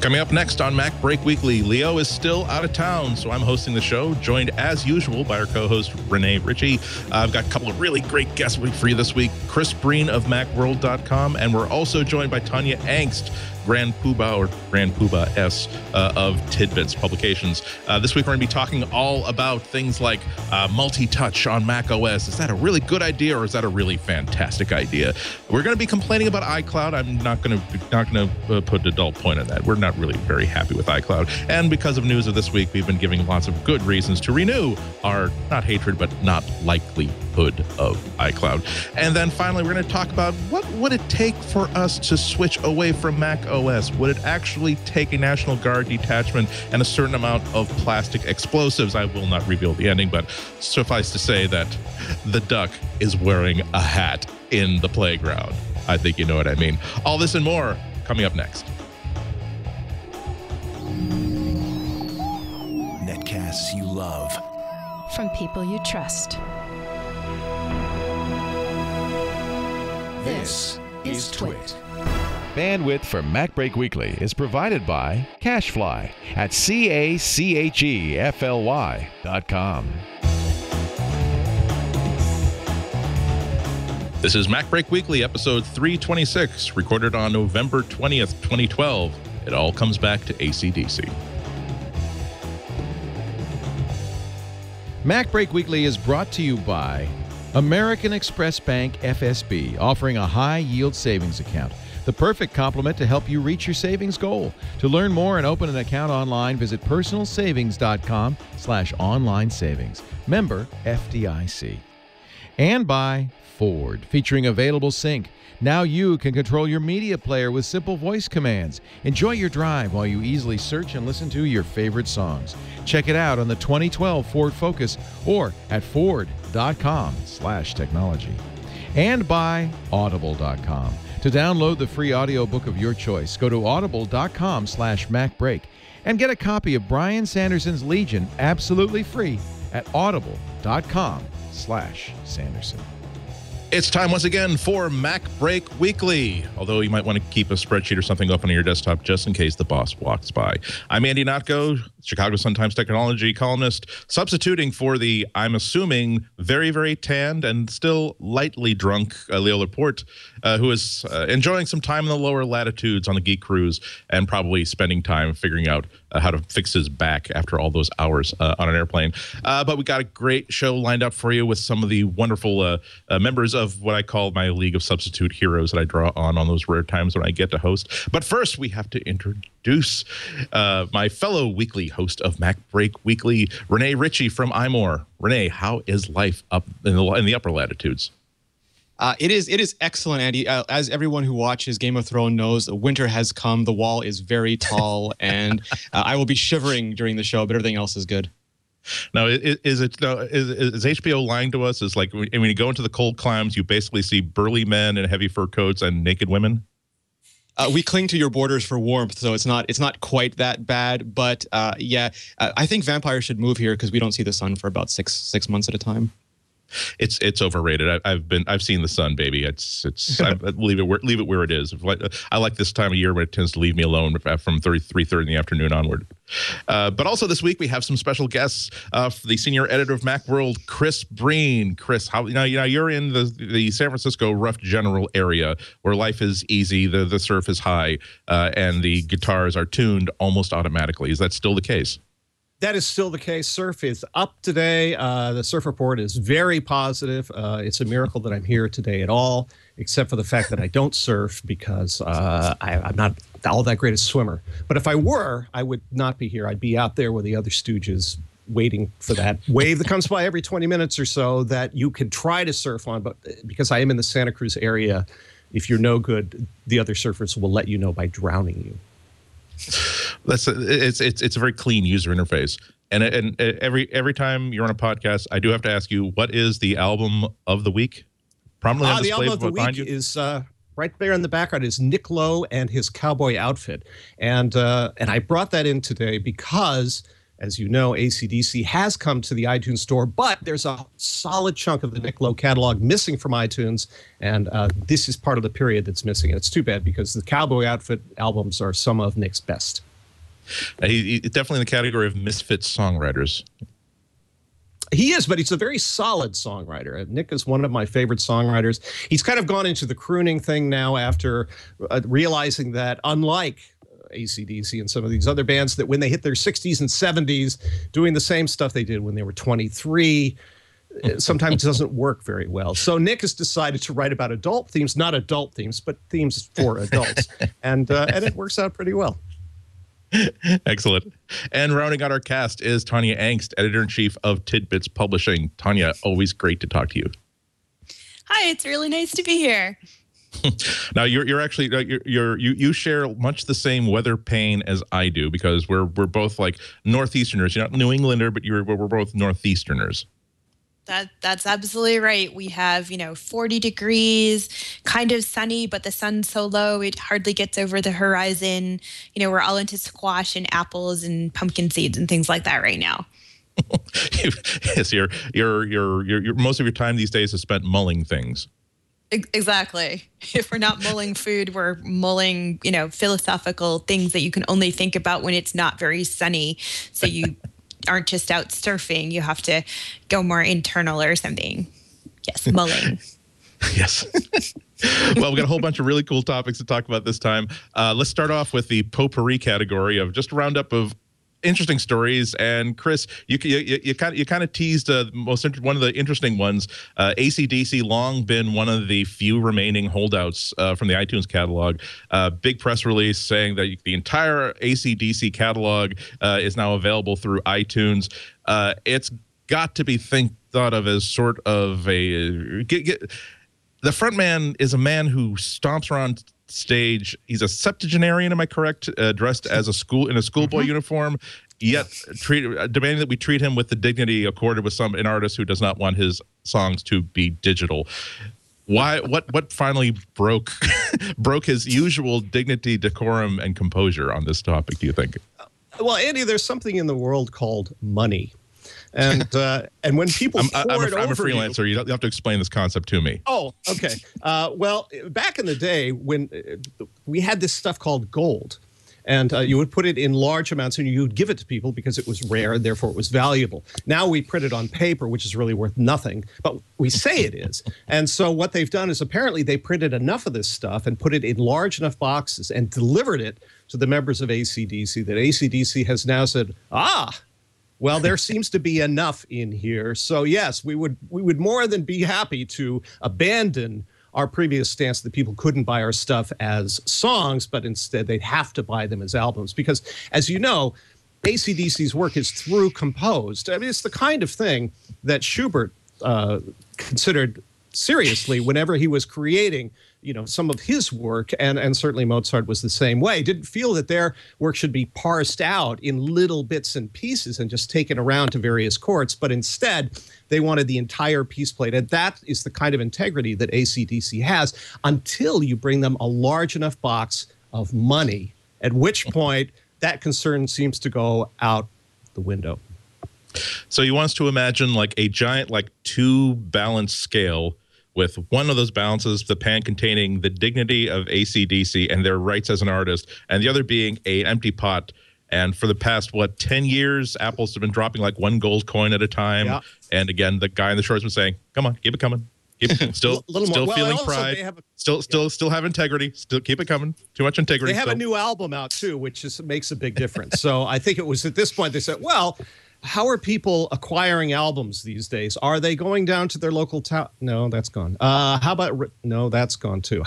Coming up next on MacBreak Weekly, Leo is still out of town, so I'm hosting the show, joined as usual by our co-host, Renee Ritchie. I've got a couple of really great guests for you this week, Chris Breen of MacWorld.com, and we're also joined by Tanya Angst, Grand Poobah or Grand Poobah S of TWiT Publications. This week we're going to be talking all about things like Multitouch on macOS. Is that a really good idea or is that a really fantastic idea? We're going to be complaining about iCloud. I'm not going to put an adult point on that. We're not really very happy with iCloud. And because of news of this week, we've been giving lots of good reasons to renew our not hatred but not likelihood of iCloud. And then finally, we're going to talk about what would it take for us to switch away from macOS. Would it actually take a National Guard detachment and a certain amount of plastic explosives? I will not reveal the ending, but suffice to say that the duck is wearing a hat in the playground. I think you know what I mean. All this and more coming up next. Netcasts you love. From people you trust. This is TWiT. Bandwidth for MacBreak Weekly is provided by CacheFly at CACHEFLY.com. This is MacBreak Weekly, episode 326, recorded on November 20th, 2012. It all comes back to ACDC. MacBreak Weekly is brought to you by American Express Bank FSB, offering a high-yield savings account. The perfect complement to help you reach your savings goal. To learn more and open an account online, visit personalsavings.com/online savings. Member FDIC. And by Ford, featuring Available Sync. Now you can control your media player with simple voice commands. Enjoy your drive while you easily search and listen to your favorite songs. Check it out on the 2012 Ford Focus or at ford.com/technology. And by Audible.com. To download the free audiobook of your choice, go to audible.com/MacBreak and get a copy of Brian Sanderson's Legion absolutely free at audible.com/Sanderson. It's time once again for MacBreak Weekly, although you might want to keep a spreadsheet or something open on your desktop just in case the boss walks by. I'm Andy Notko, Chicago Sun-Times technology columnist, substituting for the, I'm assuming, very, very tanned and still lightly drunk Leo Laporte, who is enjoying some time in the lower latitudes on the Geek Cruise and probably spending time figuring out how to fix his back after all those hours on an airplane. But we got a great show lined up for you with some of the wonderful members of what I call my League of Substitute Heroes that I draw on those rare times when I get to host. But first, we have to introduce my fellow weekly host of MacBreak Weekly, Renee Ritchie from iMore. Renee, how is life up in the upper latitudes? It is excellent, Andy. As everyone who watches Game of Thrones knows, winter has come. The wall is very tall, and I will be shivering during the show, but everything else is good. Now, is HBO lying to us? Is like when you go into the cold climes, you basically see burly men in heavy fur coats and naked women? We cling to your borders for warmth, so it's not quite that bad. But yeah, I think vampires should move here because we don't see the sun for about six months at a time. It's overrated. I've seen the sun, baby. Leave it where it is. I like this time of year when it tends to leave me alone from 3:30 in the afternoon onward. But also this week we have some special guests. The senior editor of Macworld, Chris Breen. Chris, how you're in the San Francisco rough general area where life is easy, the surf is high, and the guitars are tuned almost automatically. Is that still the case? That is still the case. Surf is up today. The surf report is very positive. It's a miracle that I'm here today at all, except for the fact that I don't surf because I'm not all that great a swimmer. But if I were, I would not be here. I'd be out there with the other stooges waiting for that wave that comes by every 20 minutes or so that you can try to surf on. But because I am in the Santa Cruz area, if you're no good, the other surfers will let you know by drowning you. It's a very clean user interface, and every time you're on a podcast, I do have to ask you, what is the album of the week? Prominently on display the album of the week is right there in the background is Nick Lowe and his cowboy outfit, and I brought that in today because, as you know, ACDC has come to the iTunes store, but there's a solid chunk of the Nick Lowe catalog missing from iTunes, and this is part of the period that's missing. And it's too bad because the Cowboy Outfit albums are some of Nick's best. He's definitely in the category of misfit songwriters. He is, but he's a very solid songwriter. Nick is one of my favorite songwriters. He's kind of gone into the crooning thing now after realizing that, unlike ACDC and some of these other bands, that when they hit their 60s and 70s doing the same stuff they did when they were 23, sometimes doesn't work very well. So Nick has decided to write about adult themes, not adult themes, but themes for adults. and it works out pretty well. Excellent. And rounding out our cast is Tanya Angst, editor-in-chief of Tidbits Publishing. Tanya, always great to talk to you. Hi, it's really nice to be here. Now you're actually you share much the same weather pain as I do, because we're both like Northeasterners. You're not New Englander, but we're both Northeasterners. That's absolutely right. We have, 40 degrees, kind of sunny, but the sun's so low it hardly gets over the horizon. We're all into squash and apples and pumpkin seeds and things like that right now. Yes, you're most of your time these days is spent mulling things. Exactly. If we're not mulling food, we're mulling, philosophical things that you can only think about when it's not very sunny. So you aren't just out surfing. You have to go more internal or something. Yes, mulling. Yes. Well, we've got a whole bunch of really cool topics to talk about this time. Let's start off with the potpourri category of just a roundup of interesting stories. And Chris, you kind of teased one of the interesting ones. ACDC, long been one of the few remaining holdouts from the iTunes catalog. Big press release saying that the entire ACDC catalog is now available through iTunes. It's got to be thought of as sort of a the frontman is a man who stomps around stage. He's a septuagenarian, am I correct? Dressed as a schoolboy uniform, yet demanding that we treat him with the dignity accorded with an artist who does not want his songs to be digital. Why? What finally broke his usual dignity, decorum, and composure on this topic, do you think? Well, Andy, there's something in the world called money. And when people I'm a freelancer. You don't have to explain this concept to me. Oh, okay. Well, back in the day when we had this stuff called gold, and you would put it in large amounts and you would give it to people because it was rare and therefore it was valuable. Now we print it on paper, which is really worth nothing, but we say it is. And so what they've done is apparently they printed enough of this stuff and put it in large enough boxes and delivered it to the members of ACDC that ACDC has now said, well, there seems to be enough in here. So yes, we would more than be happy to abandon our previous stance that people couldn't buy our stuff as songs, but instead they'd have to buy them as albums. Because as you know, AC/DC's work is through composed. I mean, it's the kind of thing that Schubert considered seriously whenever he was creating some of his work, and certainly Mozart was the same way. Didn't feel that their work should be parsed out in little bits and pieces and just taken around to various courts, but instead they wanted the entire piece played. And that is the kind of integrity that AC/DC has until you bring them a large enough box of money, at which point that concern seems to go out the window. So you want us to imagine like a giant, like 2-balance scale, with one of those balances, the pan containing the dignity of AC/DC and their rights as an artist, and the other being an empty pot. And for the past, 10 years, Apple's have been dropping like one gold coin at a time. Yeah. And again, the guy in the shorts was saying, come on, keep it coming. Still feeling pride. Still have integrity. Still keep it coming. Too much integrity. They have a new album out, too, which makes a big difference. So I think it was at this point they said, well, how are people acquiring albums these days? Are they going down to their local town? No, that's gone. How about no? That's gone too.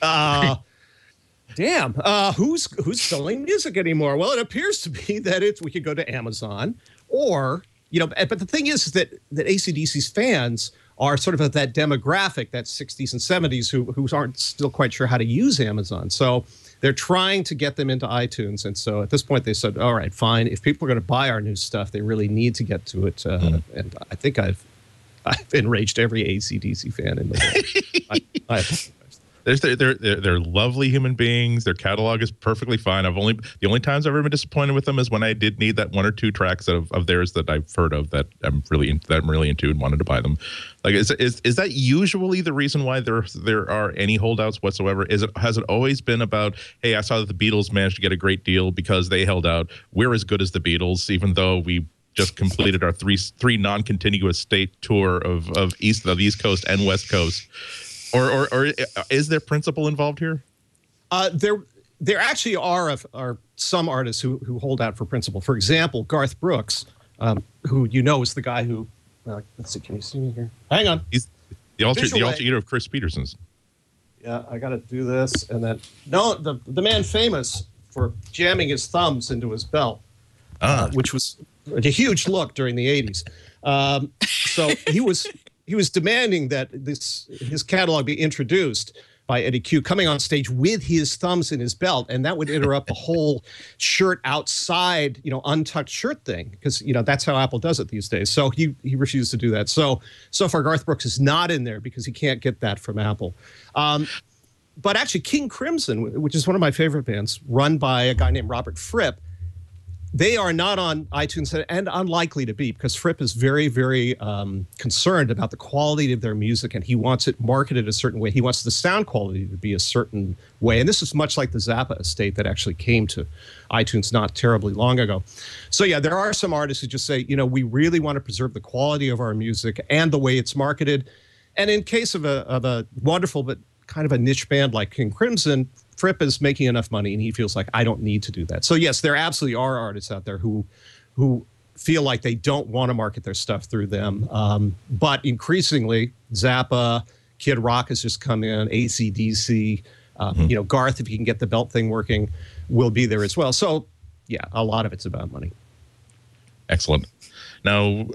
Damn. Who's selling music anymore? Well, it appears to be that we could go to Amazon, or But the thing is that AC/DC's fans are sort of that demographic, that 60s and 70s, who aren't still quite sure how to use Amazon. So they're trying to get them into iTunes. And so at this point, they said, all right, fine. If people are going to buy our new stuff, they really need to get to it. And I think I've enraged every AC/DC fan in the world. They're lovely human beings. Their catalog is perfectly fine. The only times I've ever been disappointed with them is when I did need that one or two tracks of theirs that I've heard of that I'm really into and wanted to buy them. Like, is that usually the reason why there are any holdouts whatsoever? Has it always been about, hey, I saw that the Beatles managed to get a great deal because they held out. We're as good as the Beatles, even though we just completed our three non-contiguous state tour of East Coast and West Coast. Or is there principle involved here? There actually are some artists who hold out for principle. For example, Garth Brooks, who is the guy who. Let's see. Can you see me here? Hang on. He's the alter ego of Chris Peterson's. Yeah, I got to do this, and then the man famous for jamming his thumbs into his belt, which was a huge look during the '80s. So he was demanding that his catalog be introduced by Eddie Q, coming on stage with his thumbs in his belt, and that would interrupt the whole shirt outside, untucked shirt thing, because that's how Apple does it these days. So he refused to do that. So far, Garth Brooks is not in there because he can't get that from Apple. But actually, King Crimson, which is one of my favorite bands, run by a guy named Robert Fripp, they are not on iTunes and unlikely to be, because Fripp is very, very concerned about the quality of their music, and he wants it marketed a certain way. He wants the sound quality to be a certain way. And this is much like the Zappa estate that actually came to iTunes not terribly long ago. So yeah, there are some artists who just say, we really want to preserve the quality of our music and the way it's marketed. And in case of a wonderful but kind of a niche band like King Crimson, Fripp is making enough money, and he feels like, I don't need to do that. So yes, there absolutely are artists out there who feel like they don't want to market their stuff through them. But increasingly, Zappa, Kid Rock has just come in, ACDC, Garth, if he can get the belt thing working, will be there as well. So yeah, a lot of it's about money. Excellent. Now,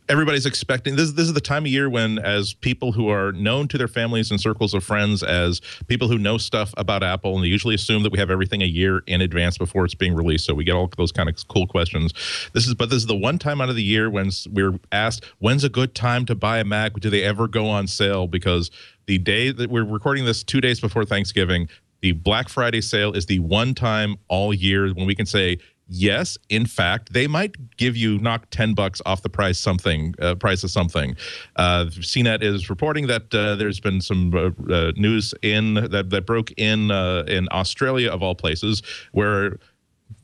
everybody's expecting this is the time of year when, as people who are known to their families and circles of friends as people who know stuff about Apple, and they usually assume that we have everything a year in advance before it's being released, so we get all those kind of cool questions. This is the one time out of the year when we're asked, when's a good time to buy a Mac? Do they ever go on sale? Because the day that we're recording this, 2 days before Thanksgiving, the Black Friday sale is the one time all year when we can say, yes, in fact, they might give you knock $10 off the price of something. CNET is reporting that there's been some news that broke in Australia, of all places, where,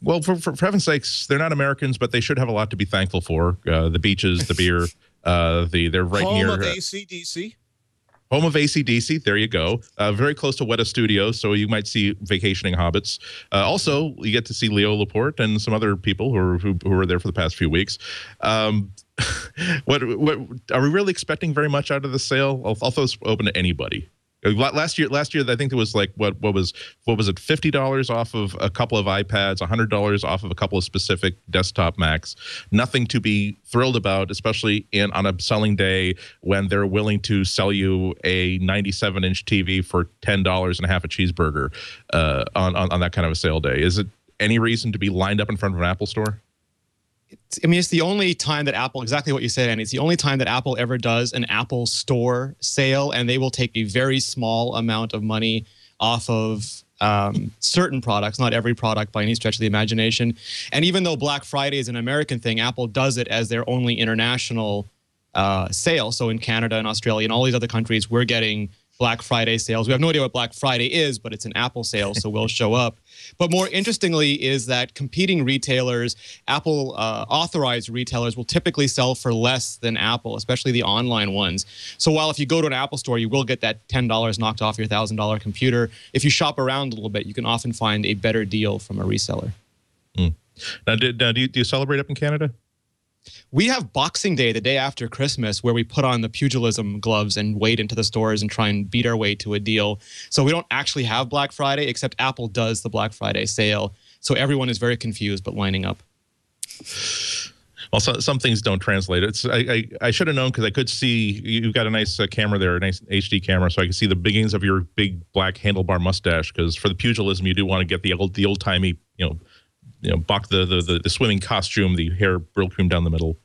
well, for heaven's sakes, they're not Americans, but they should have a lot to be thankful for. The beaches, the beer, they're right home near of ACDC. Home of ACDC, there you go. Very close to Weta Studios, so you might see vacationing hobbits. Also, you get to see Leo Laporte and some other people who were there for the past few weeks. What are we really expecting very much out of the sale? I'll throw this open to anybody. Last year, I think there was like what was it, $50 off of a couple of iPads, $100 off of a couple of specific desktop Macs. Nothing to be thrilled about, especially on a selling day when they're willing to sell you a 97-inch TV for $10 and a half a cheeseburger on that kind of a sale day. Is it any reason to be lined up in front of an Apple store? It's the only time that Apple, exactly what you said, Andy, it's the only time that Apple ever does an Apple Store sale, and they will take a very small amount of money off of certain products, not every product by any stretch of the imagination. And even though Black Friday is an American thing, Apple does it as their only international sale. So in Canada and Australia and all these other countries, we're getting Black Friday sales. We have no idea what Black Friday is, but it's an Apple sale, so we'll show up. But more interestingly is that competing retailers, Apple authorized retailers, will typically sell for less than Apple, especially the online ones. So while if you go to an Apple store, you will get that $10 knocked off your $1,000 computer, if you shop around a little bit, you can often find a better deal from a reseller. Now, do you celebrate up in Canada? We have Boxing Day, the day after Christmas, where we put on the pugilism gloves and wade into the stores and try and beat our way to a deal. So we don't actually have Black Friday, except Apple does the Black Friday sale. So everyone is very confused but lining up. Well, some things don't translate. I should have known, because I could see you've got a nice camera there, a nice HD camera, so I can see the beginnings of your big black handlebar mustache. Because for the pugilism, you do want to get the old timey, Bach the swimming costume, the hair brill cream down the middle.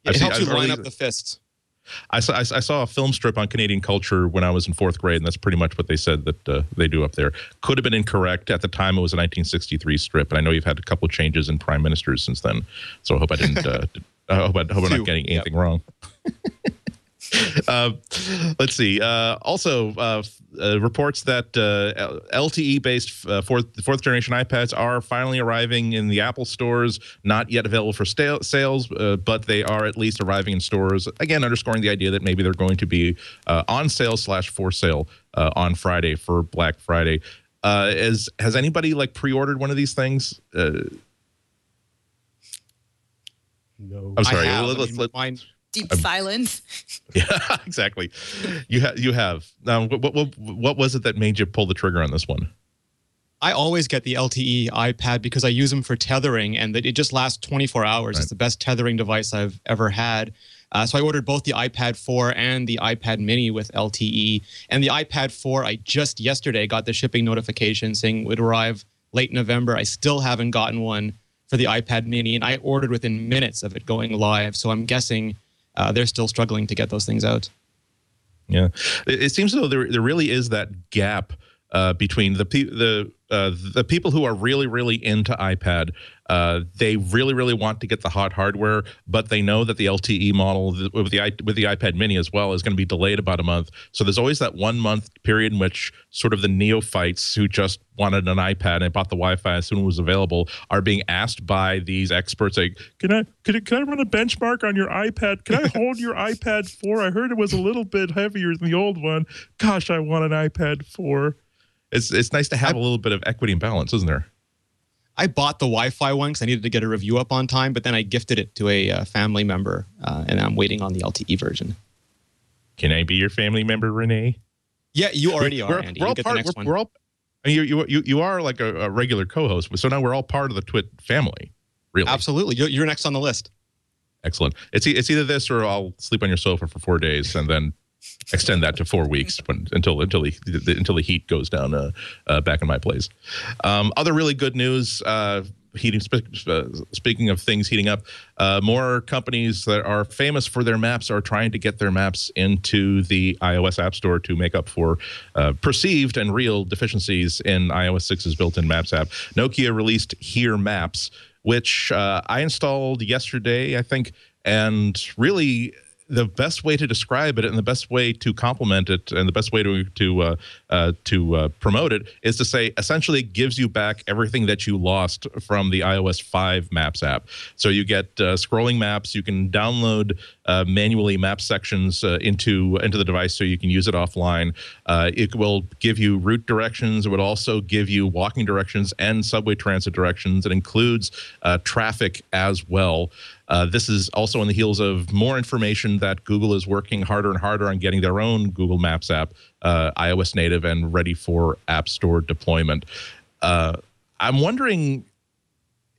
It helps you line up the fists. I saw a film strip on Canadian culture when I was in 4th grade, and that's pretty much what they said that they do up there. Could have been incorrect. At the time, it was a 1963 strip, and I know you've had a couple of changes in prime ministers since then. So I hope I didn't. I hope I'm not getting anything wrong. Let's see. Also, reports that LTE-based fourth generation iPads are finally arriving in the Apple stores. Not yet available for sales, but they are at least arriving in stores. Again, underscoring the idea that maybe they're going to be on sale / for sale on Friday for Black Friday. Has anybody like pre-ordered one of these things? No, I'm sorry. Mine. Deep silence. Yeah, exactly. You have. Now, what was it that made you pull the trigger on this one? I always get the LTE iPad because I use them for tethering, and it just lasts 24 hours. Right. It's the best tethering device I've ever had. So I ordered both the iPad 4 and the iPad mini with LTE. And the iPad 4, I just yesterday got the shipping notification saying it would arrive late November. I still haven't gotten one for the iPad mini, and I ordered within minutes of it going live. So I'm guessing they're still struggling to get those things out. Yeah, it seems as though there really is that gap between the people who are really, really into iPad. They really want to get the hot hardware, but they know that the LTE model with the iPad mini as well is going to be delayed about a month. So there's always that 1 month period in which sort of the neophytes who just wanted an iPad and bought the Wi-Fi as soon as it was available are being asked by these experts, like, can I run a benchmark on your iPad? Can I hold your iPad 4? I heard it was a little bit heavier than the old one. Gosh, I want an iPad 4. It's nice to have a little bit of equity and balance, isn't there? I bought the Wi-Fi one because I needed to get a review up on time, but then I gifted it to a family member, and I'm waiting on the LTE version. Can I be your family member, Renee? Yeah, you already are, Andy. You get the next one. We're all. I mean, you are like a regular co-host, so now we're all part of the TWiT family. Really, absolutely. You're next on the list. Excellent. It's either this or I'll sleep on your sofa for 4 days and then extend that to 4 weeks until the heat goes down back in my place. Other really good news. Speaking of things heating up, more companies that are famous for their maps are trying to get their maps into the iOS App Store to make up for perceived and real deficiencies in iOS 6's built-in Maps app. Nokia released Here Maps, which I installed yesterday, I think, and really the best way to describe it and the best way to complement it and the best way to promote it is to say essentially it gives you back everything that you lost from the iOS 5 Maps app. So you get scrolling maps. You can download manually map sections into the device so you can use it offline. It will give you route directions. It would also give you walking directions and subway transit directions. It includes traffic as well. This is also on the heels of more information that Google is working harder and harder on getting their own Google Maps app, iOS native and ready for App Store deployment. I'm wondering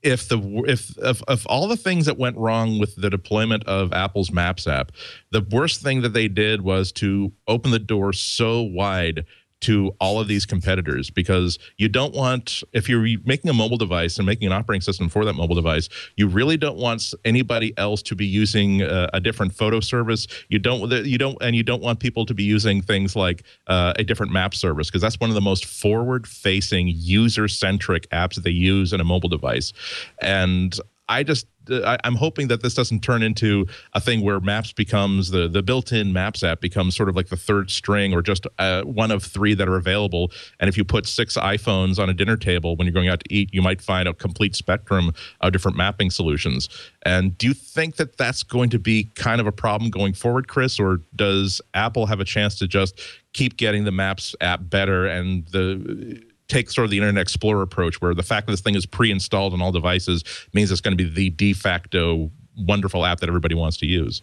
if all the things that went wrong with the deployment of Apple's Maps app, the worst thing that they did was to open the door so wide to all of these competitors, because you don't want, if you're making a mobile device and making an operating system for that mobile device, you really don't want anybody else to be using a different photo service. You don't want people to be using things like a different map service, because that's one of the most forward-facing, user-centric apps that they use in a mobile device. And I'm hoping that this doesn't turn into a thing where Maps becomes the built-in Maps app becomes sort of like the third string or just one of 3 that are available. And if you put 6 iPhones on a dinner table when you're going out to eat, you might find a complete spectrum of different mapping solutions. And do you think that that's going to be kind of a problem going forward, Chris, or does Apple have a chance to just keep getting the Maps app better and take sort of the Internet Explorer approach, where the fact that this thing is pre-installed on all devices means it's going to be the de facto wonderful app that everybody wants to use?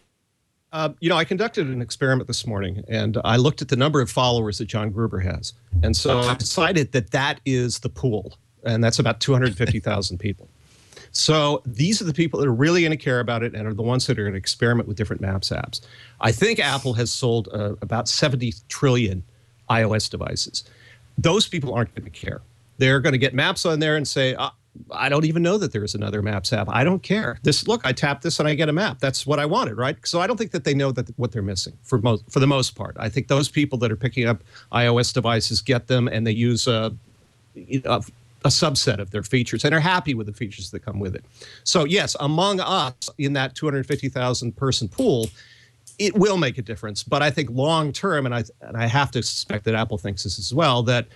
I conducted an experiment this morning, and I looked at the number of followers that John Gruber has. And so I decided that is the pool, and that's about 250,000 people. So these are the people that are really going to care about it and are the ones that are going to experiment with different Maps apps. I think Apple has sold about 70 trillion iOS devices. Those people aren't going to care. They're going to get Maps on there and say, I don't even know that there's another Maps app. I don't care. Look, I tap this and I get a map. That's what I wanted, right? So I don't think that they know that what they're missing for the most part. I think those people that are picking up iOS devices get them, and they use a subset of their features and are happy with the features that come with it. So yes, among us in that 250,000 person pool, it will make a difference. But I think long term, and I have to suspect that Apple thinks this as well, that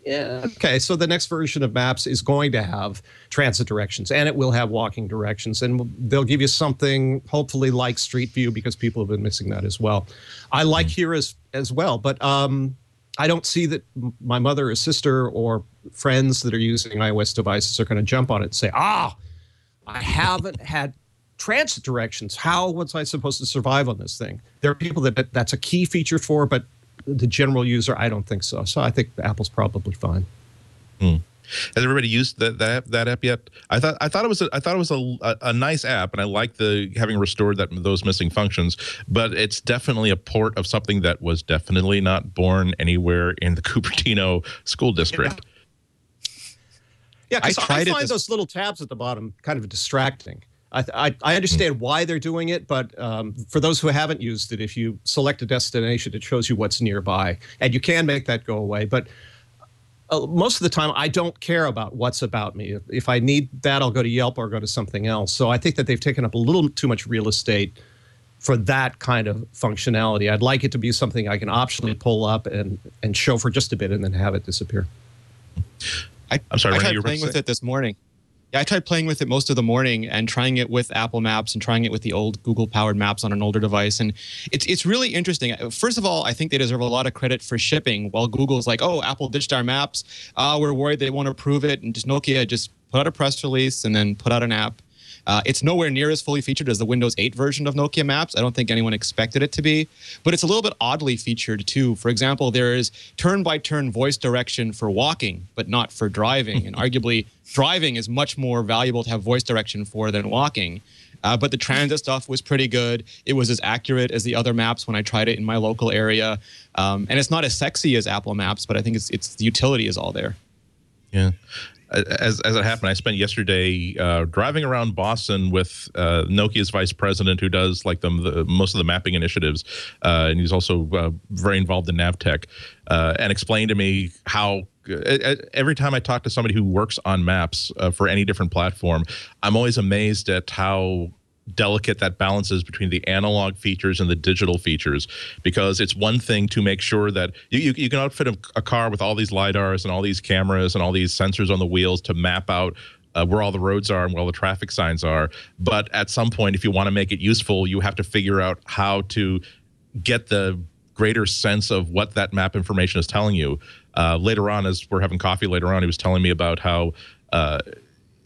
okay, so the next version of Maps is going to have transit directions, and it will have walking directions, and they'll give you something hopefully like Street View, because people have been missing that as well. I like Here as well, but I don't see that my mother or sister or friends that are using iOS devices are going to jump on it and say, I haven't had transit directions. How was I supposed to survive on this thing? There are people that's a key feature for, but the general user, I don't think so. So I think Apple's probably fine. Has everybody used that app yet? I thought it was a nice app, and I like having restored those missing functions. But it's definitely a port of something that was definitely not born anywhere in the Cupertino school district. Yeah, because I find those little tabs at the bottom kind of distracting. I understand why they're doing it, but for those who haven't used it, if you select a destination, it shows you what's nearby, and you can make that go away. But most of the time, I don't care about what's about me. If I need that, I'll go to Yelp or go to something else. So I think that they've taken up a little too much real estate for that kind of functionality. I'd like it to be something I can optionally pull up and show for just a bit and then have it disappear. I'm sorry, I Renee, tried playing with it this morning. Yeah, I tried playing with it most of the morning and trying it with Apple Maps and trying it with the old Google-powered maps on an older device. And it's really interesting. First of all, I think they deserve a lot of credit for shipping. While Google's like, oh, Apple ditched our maps. We're worried they won't approve it. And just Nokia just put out a press release and then put out an app. It's nowhere near as fully featured as the Windows 8 version of Nokia Maps. I don't think anyone expected it to be. But it's a little bit oddly featured, too. For example, there is turn-by-turn voice direction for walking, but not for driving. And arguably, driving is much more valuable to have voice direction for than walking. But the transit stuff was pretty good. It was as accurate as the other maps when I tried it in my local area. And it's not as sexy as Apple Maps, but I think it's the utility is all there. Yeah. As it happened, I spent yesterday driving around Boston with Nokia's vice president, who does like most of the mapping initiatives, and he's also very involved in NavTech, and explained to me how every time I talk to somebody who works on maps for any different platform, I'm always amazed at how delicate that balance is between the analog features and the digital features, because it's one thing to make sure that you can outfit a car with all these LiDARs and all these cameras and all these sensors on the wheels to map out where all the roads are and where all the traffic signs are. But at some point, if you want to make it useful, you have to figure out how to get the greater sense of what that map information is telling you. Later on, as we're having coffee later on, he was telling me about how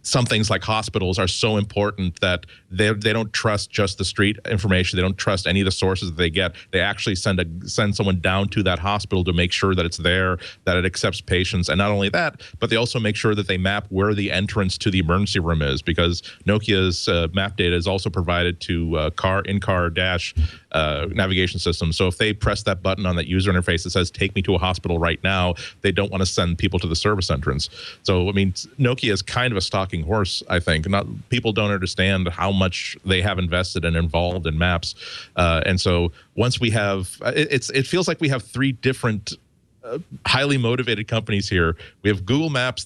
some things like hospitals are so important that they don't trust just the street information. They don't trust any of the sources that they get. They actually send someone down to that hospital to make sure that it's there, that it accepts patients. And not only that, but they also make sure that they map where the entrance to the emergency room is, because Nokia's map data is also provided to in-car dash navigation systems. So if they press that button on that user interface that says, take me to a hospital right now, they don't want to send people to the service entrance. So, I mean, Nokia is kind of a stalking horse, I think. People don't understand how much they have invested and involved in maps. And so once we have, it feels like we have three different highly motivated companies here. We have Google Maps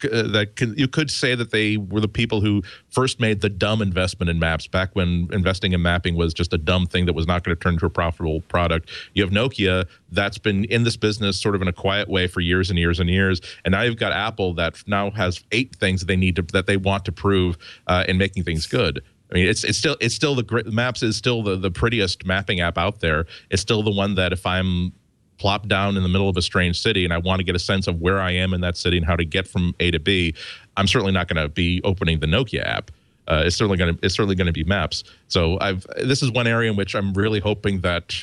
you could say that they were the people who first made the dumb investment in maps back when investing in mapping was just a dumb thing that was not going to turn into a profitable product. You have Nokia that's been in this business sort of in a quiet way for years and years and years. And now you've got Apple that now has 8 things that they want to prove in making things good. I mean, it's still the great Maps is still the prettiest mapping app out there. It's still the one that if I'm plop down in the middle of a strange city and I want to get a sense of where I am in that city and how to get from A to B, I'm certainly not going to be opening the Nokia app. It's certainly going to be Maps. So this is one area in which I'm really hoping that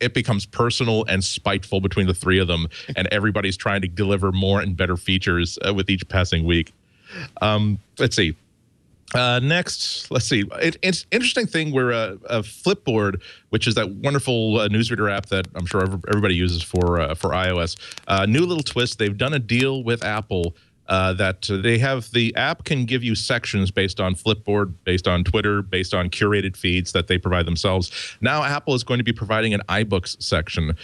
it becomes personal and spiteful between the three of them, and everybody's trying to deliver more and better features with each passing week. Let's see. Next, let's see. It's interesting thing where Flipboard, which is that wonderful newsreader app that I'm sure everybody uses for iOS, new little twist. They've done a deal with Apple that they have the app can give you sections based on Flipboard, based on Twitter, based on curated feeds that they provide themselves. Now Apple is going to be providing an iBooks section,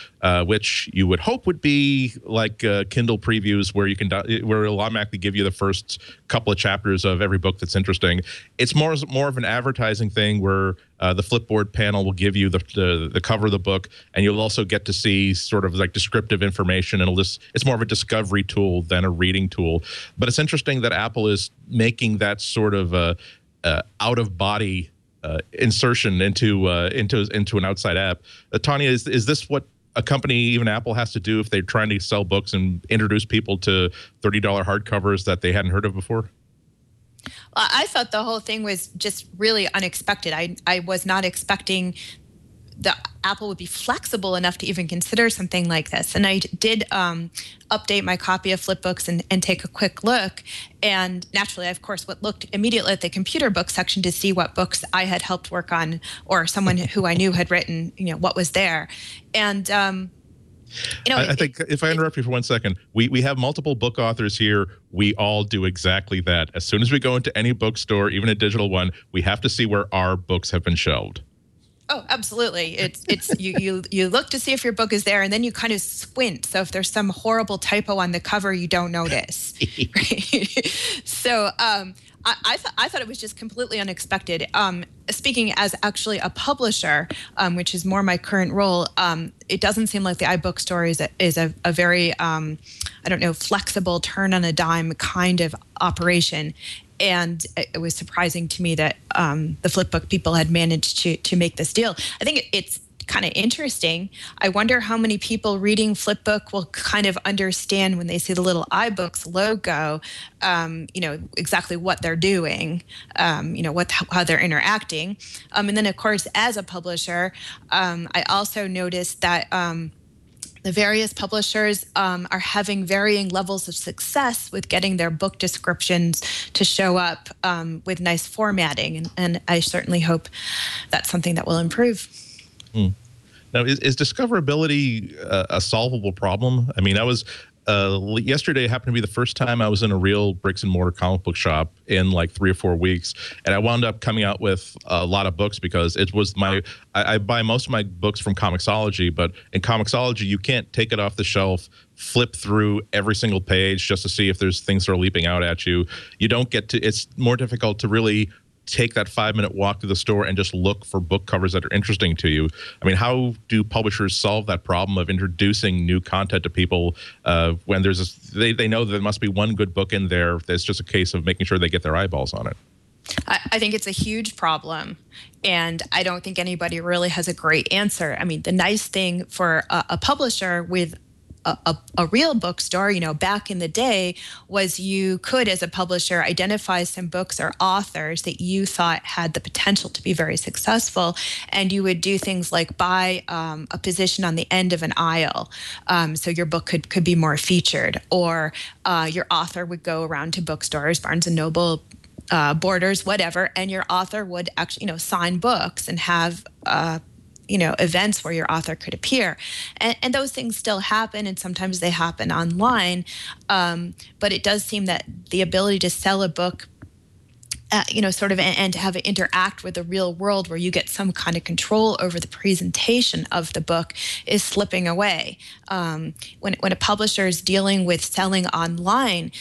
which you would hope would be like Kindle previews, where you can where it'll automatically give you the first couple of chapters of every book that's interesting. It's more of an advertising thing where the Flipboard panel will give you the cover of the book, and you'll also get to see sort of like descriptive information. And it's more of a discovery tool than a reading tool. But it's interesting that Apple is making that sort of out of body insertion into an outside app. Tanya, is this what a company, even Apple, has to do if they're trying to sell books and introduce people to $30 hardcovers that they hadn't heard of before? Well, I thought the whole thing was just really unexpected. I was not expecting that Apple would be flexible enough to even consider something like this. And I did update my copy of Flipbooks and take a quick look. And naturally, I, of course, looked immediately at the computer book section to see what books I had helped work on, or someone who I knew had written, what was there. And I think if I interrupt you for 1 second, we have multiple book authors here. We all do exactly that. As soon as we go into any bookstore, even a digital one, we have to see where our books have been shelved. Oh, absolutely. It's you look to see if your book is there, and then you kind of squint. So if there's some horrible typo on the cover, you don't notice. So I thought it was just completely unexpected. Speaking as actually a publisher, which is more my current role, it doesn't seem like the iBook store is a very flexible, turn on a dime kind of operation. And it was surprising to me that the Flipbook people had managed to make this deal. I think it's kind of interesting. I wonder how many people reading Flipbook will kind of understand when they see the little iBooks logo, exactly what they're doing, how they're interacting. And then, of course, as a publisher, I also noticed that the various publishers are having varying levels of success with getting their book descriptions to show up with nice formatting. And I certainly hope that's something that will improve. Now, is discoverability a solvable problem? I mean, I was yesterday happened to be the first time I was in a real bricks and mortar comic book shop in like 3 or 4 weeks, and I wound up coming out with a lot of books because it was I buy most of my books from Comixology, but in Comixology you can't take it off the shelf, flip through every single page just to see if there's things that are leaping out at you. You don't get to. It's more difficult to really take that 5-minute walk to the store and just look for book covers that are interesting to you. I mean, how do publishers solve that problem of introducing new content to people when there's they know that there must be one good book in there? It's just a case of making sure they get their eyeballs on it. I think it's a huge problem, and I don't think anybody really has a great answer. I mean, the nice thing for a publisher with a real bookstore, back in the day, was you could, as a publisher, identify some books or authors that you thought had the potential to be very successful, and you would do things like buy a position on the end of an aisle, so your book could be more featured, or your author would go around to bookstores, Barnes and Noble, Borders, whatever, and your author would actually, sign books and have events where your author could appear. And those things still happen, and sometimes they happen online. But it does seem that the ability to sell a book, and to have it interact with the real world where you get some kind of control over the presentation of the book is slipping away. When a publisher is dealing with selling online,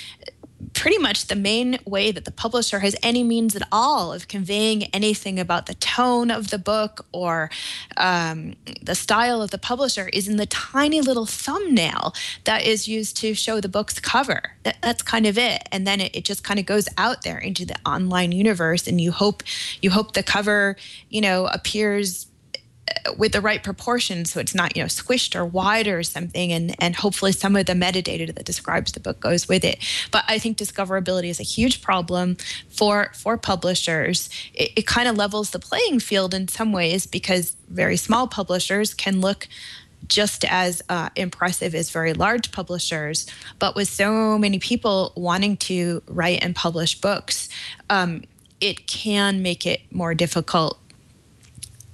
pretty much the main way that the publisher has any means at all of conveying anything about the tone of the book or the style of the publisher is in the tiny little thumbnail that is used to show the book's cover. That's kind of it. And then it just kind of goes out there into the online universe, and you hope the cover, appears with the right proportions, so it's not squished or wide or something, and hopefully some of the metadata that describes the book goes with it. But I think discoverability is a huge problem for publishers. It kind of levels the playing field in some ways, because very small publishers can look just as impressive as very large publishers, but with so many people wanting to write and publish books, it can make it more difficult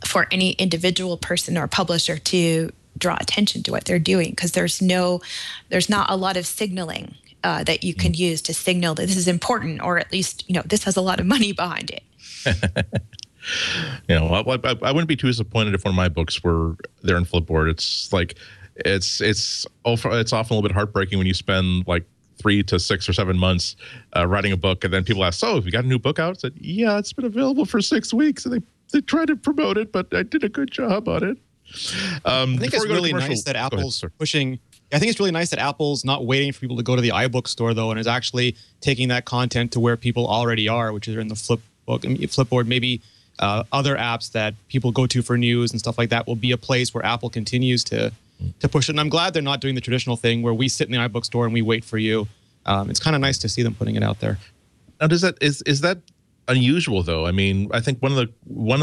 for any individual person or publisher to draw attention to what they're doing, because there's not a lot of signaling that you can use to signal that this is important, or at least, this has a lot of money behind it. I wouldn't be too disappointed if one of my books were there in Flipboard. It's like, it's often a little bit heartbreaking when you spend like 3 to 6 or 7 months writing a book, and then people ask, "So, have you got a new book out?" I said, "Yeah, it's been available for 6 weeks," and they tried to promote it, but I did a good job on it. I think it's really nice that Apple's pushing. I think it's really nice that Apple's not waiting for people to go to the iBook store, though, and is actually taking that content to where people already are, which is in the Flipboard. Maybe other apps that people go to for news and stuff like that will be a place where Apple continues to push it. And I'm glad they're not doing the traditional thing where we sit in the iBook store and we wait for you. It's kind of nice to see them putting it out there. Now, is that unusual, though? I mean, I think one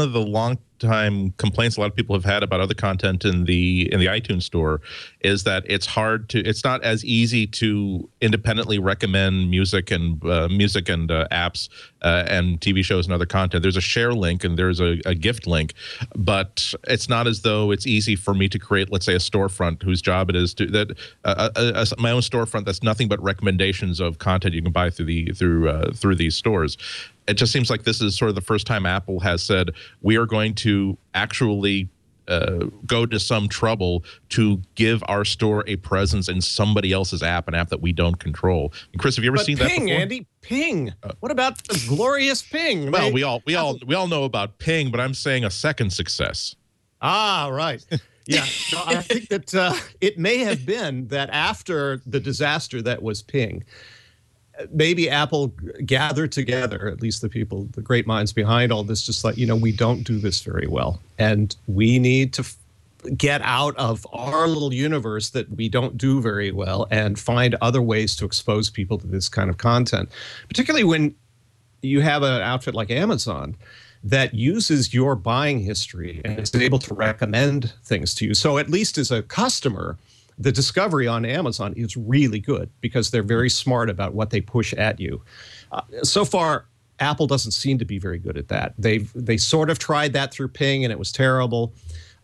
of the long time complaints a lot of people have had about other content in the iTunes store is that it's not as easy to independently recommend music and apps and TV shows and other content. There's a share link and there's a gift link, but it's not as though it's easy for me to create, let's say, a storefront whose job it is to my own storefront that's nothing but recommendations of content you can buy through these stores. It just seems like this is sort of the first time Apple has said, we are going to actually go to some trouble to give our store a presence in somebody else's app, an app that we don't control. And Chris, have you ever seen that before? Andy, Ping. What about the glorious Ping? Well, we all know about Ping, but I'm saying a second success. Ah, right. Yeah, no, I think that it may have been that after the disaster that was Ping, maybe Apple gathered together, at least the great minds behind all this, just like, we don't do this very well. And we need to get out of our little universe that we don't do very well and find other ways to expose people to this kind of content, particularly when you have an outfit like Amazon that uses your buying history and is able to recommend things to you. So at least as a customer, the discovery on Amazon is really good because they're very smart about what they push at you. So far, Apple doesn't seem to be very good at that. They sort of tried that through Ping, and it was terrible.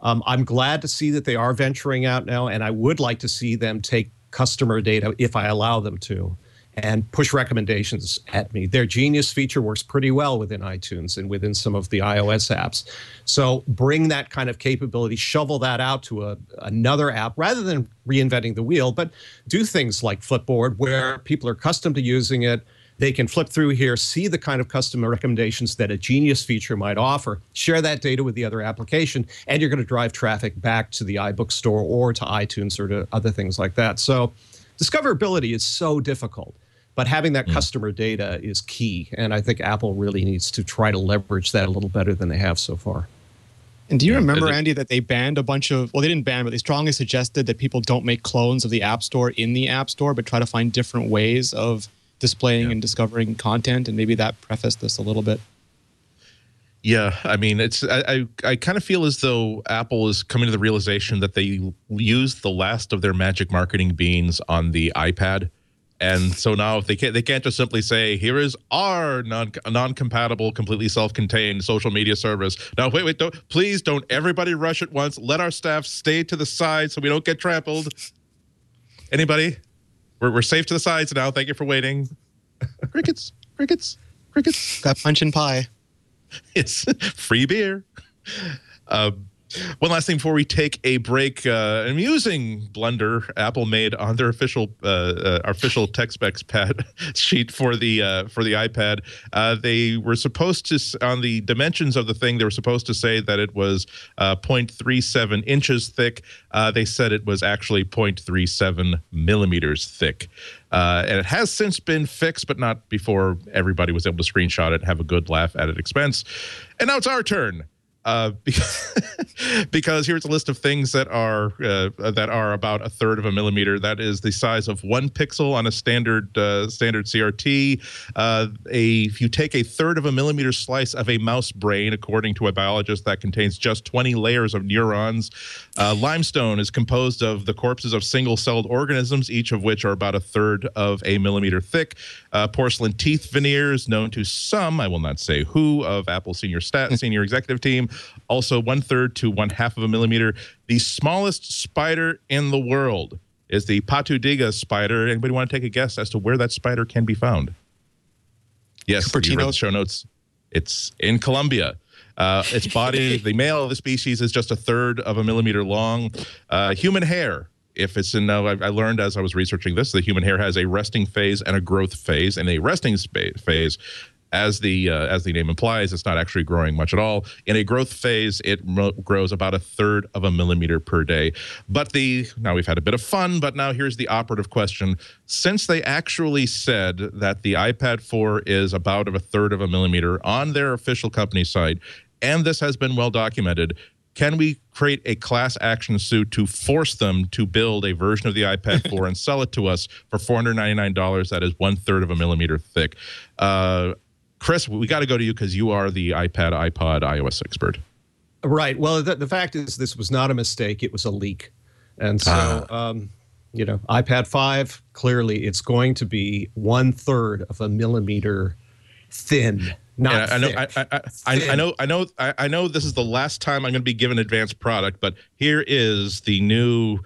I'm glad to see that they are venturing out now, and I would like to see them take customer data, if I allow them to, and push recommendations at me. Their Genius feature works pretty well within iTunes and within some of the iOS apps. So bring that kind of capability, shovel that out to another app rather than reinventing the wheel, but do things like Flipboard where people are accustomed to using it. They can flip through here, see the kind of customer recommendations that a Genius feature might offer, share that data with the other application, and you're going to drive traffic back to the iBook store or to iTunes or to other things like that. So discoverability is so difficult, but having that customer data is key. And I think Apple really needs to try to leverage that a little better than they have so far. And do you remember, Andy, that they banned a bunch of, well, they didn't ban, but they strongly suggested that people don't make clones of the App Store in the App Store, but try to find different ways of displaying and discovering content. And maybe that prefaced this a little bit. Yeah, I mean, I kind of feel as though Apple is coming to the realization that they used the last of their magic marketing beans on the iPad. And so now if they can't just simply say, here is our non-compatible, completely self-contained social media service. Now, wait, please don't everybody rush at once. Let our staff stay to the side so we don't get trampled. Anybody? We're safe to the sides now. Thank you for waiting. Crickets. Got punch and pie. It's free beer. One last thing before we take a break, an amusing blunder Apple made on their official tech specs pad sheet for the iPad. They were supposed to, on the dimensions of the thing, they were supposed to say that it was 0.37 inches thick. They said it was actually 0.37 millimeters thick. And it has since been fixed, but not before everybody was able to screenshot it and have a good laugh at its expense. And now it's our turn. Because here's a list of things that are about a third of a millimeter. That is the size of 1 pixel on a standard CRT. If you take a third of a millimeter slice of a mouse brain, according to a biologist, that contains just 20 layers of neurons. Limestone is composed of the corpses of single-celled organisms, each of which are about a third of a millimeter thick. Porcelain teeth veneers, known to some, I will not say who, of Apple's senior executive team, also 1/3 to 1/2 of a millimeter. The smallest spider in the world is the Patu Diga spider. Anybody want to take a guess as to where that spider can be found? Yes, you read the show notes. It's in Colombia. Its body, the male of the species, is just 1/3 of a millimeter long. Human hair, if it's in, I learned as I was researching this, the human hair has a resting phase and a growth phase. In a resting phase, as the name implies, it's not actually growing much at all. In a growth phase, it grows about 1/3 of a millimeter per day. But now we've had a bit of fun, but now here's the operative question. Since they actually said that the iPad 4 is about 1/3 of a millimeter on their official company site, and this has been well documented, can we create a class action suit to force them to build a version of the iPad 4 and sell it to us for $499 that is 1/3 of a millimeter thick? Chris, we got to go to you because you are the iPad, iPod, iOS expert. Right. Well, the fact is this was not a mistake. It was a leak. And so, iPad 5, clearly it's going to be 1/3 of a millimeter thin. Not thick. I know this is the last time I'm going to be given advanced product, but here is the new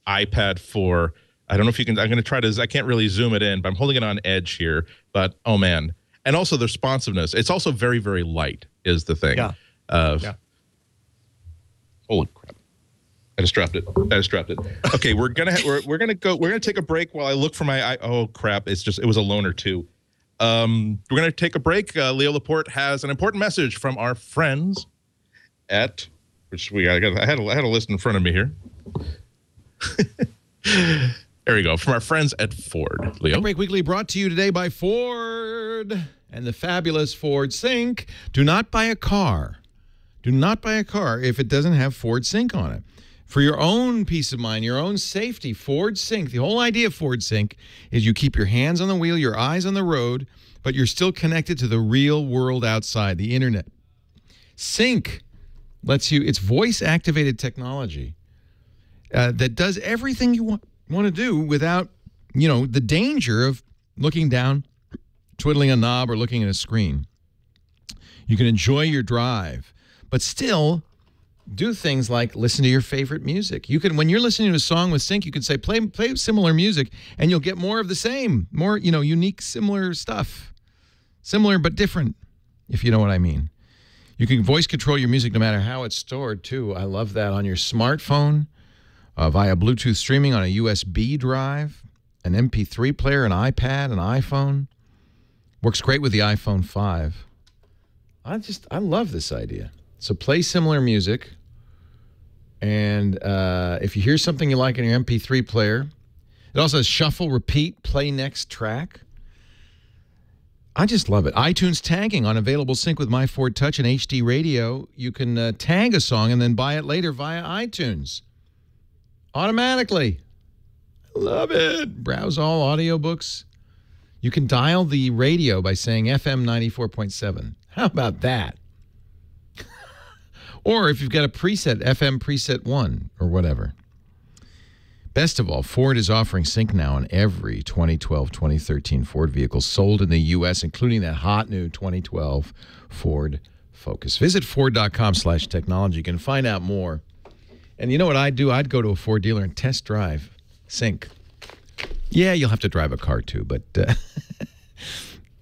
iPad 4. I don't know if you can, I'm going to try to, I can't really zoom it in, but I'm holding it on edge here. But, oh man. And also the responsiveness. It's also very, very light is the thing. Yeah. Holy crap. I just dropped it. Okay, we're gonna take a break while I look for my oh crap, it was a loner too. We're gonna take a break. Leo Laporte has an important message from our friends at I had a list in front of me here. There we go. From our friends at Ford. Leo. MacBreak Weekly brought to you today by Ford and the fabulous Ford Sync. Do not buy a car. Do not buy a car if it doesn't have Ford Sync on it. For your own peace of mind, your own safety, Ford Sync, the whole idea of Ford Sync is you keep your hands on the wheel, your eyes on the road, but you're still connected to the real world outside, the internet. Sync lets you, it's voice-activated technology that does everything you want to do without, the danger of looking down, twiddling a knob, or looking at a screen. You can enjoy your drive, but still do things like listen to your favorite music. You can, when you're listening to a song with Sync, you can say, play similar music, and you'll get more of the same, more, unique, similar stuff. Similar but different, if you know what I mean. You can voice control your music no matter how it's stored, too. I love that on your smartphone, via Bluetooth streaming on a USB drive, an MP3 player, an iPad, an iPhone. Works great with the iPhone 5. I love this idea. So play similar music, and if you hear something you like in your MP3 player, it also has shuffle, repeat, play next track. I just love it. iTunes tagging on available Sync with My Ford Touch and HD Radio. You can tag a song and then buy it later via iTunes. Automatically. I love it. Browse all audiobooks. You can dial the radio by saying FM 94.7. How about that? Or if you've got a preset, FM preset 1 or whatever. Best of all, Ford is offering Sync now on every 2012, 2013 Ford vehicle sold in the U.S., including that hot new 2012 Ford Focus. Visit Ford.com/technology. You can find out more. And you know what I'd do? I'd go to a Ford dealer and test drive Sync. Yeah, you'll have to drive a car too, but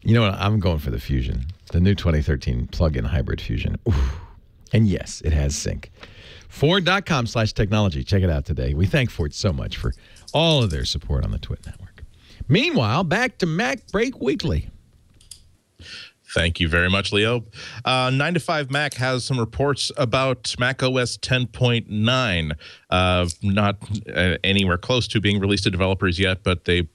you know what? I'm going for the Fusion, the new 2013 plug-in hybrid Fusion. Ooh. And yes, it has Sync. Ford.com/technology. Check it out today. We thank Ford so much for all of their support on the TWiT network. Meanwhile, back to MacBreak Weekly. Thank you very much, Leo. 9to5 Mac has some reports about macOS 10.9. Not anywhere close to being released to developers yet, but they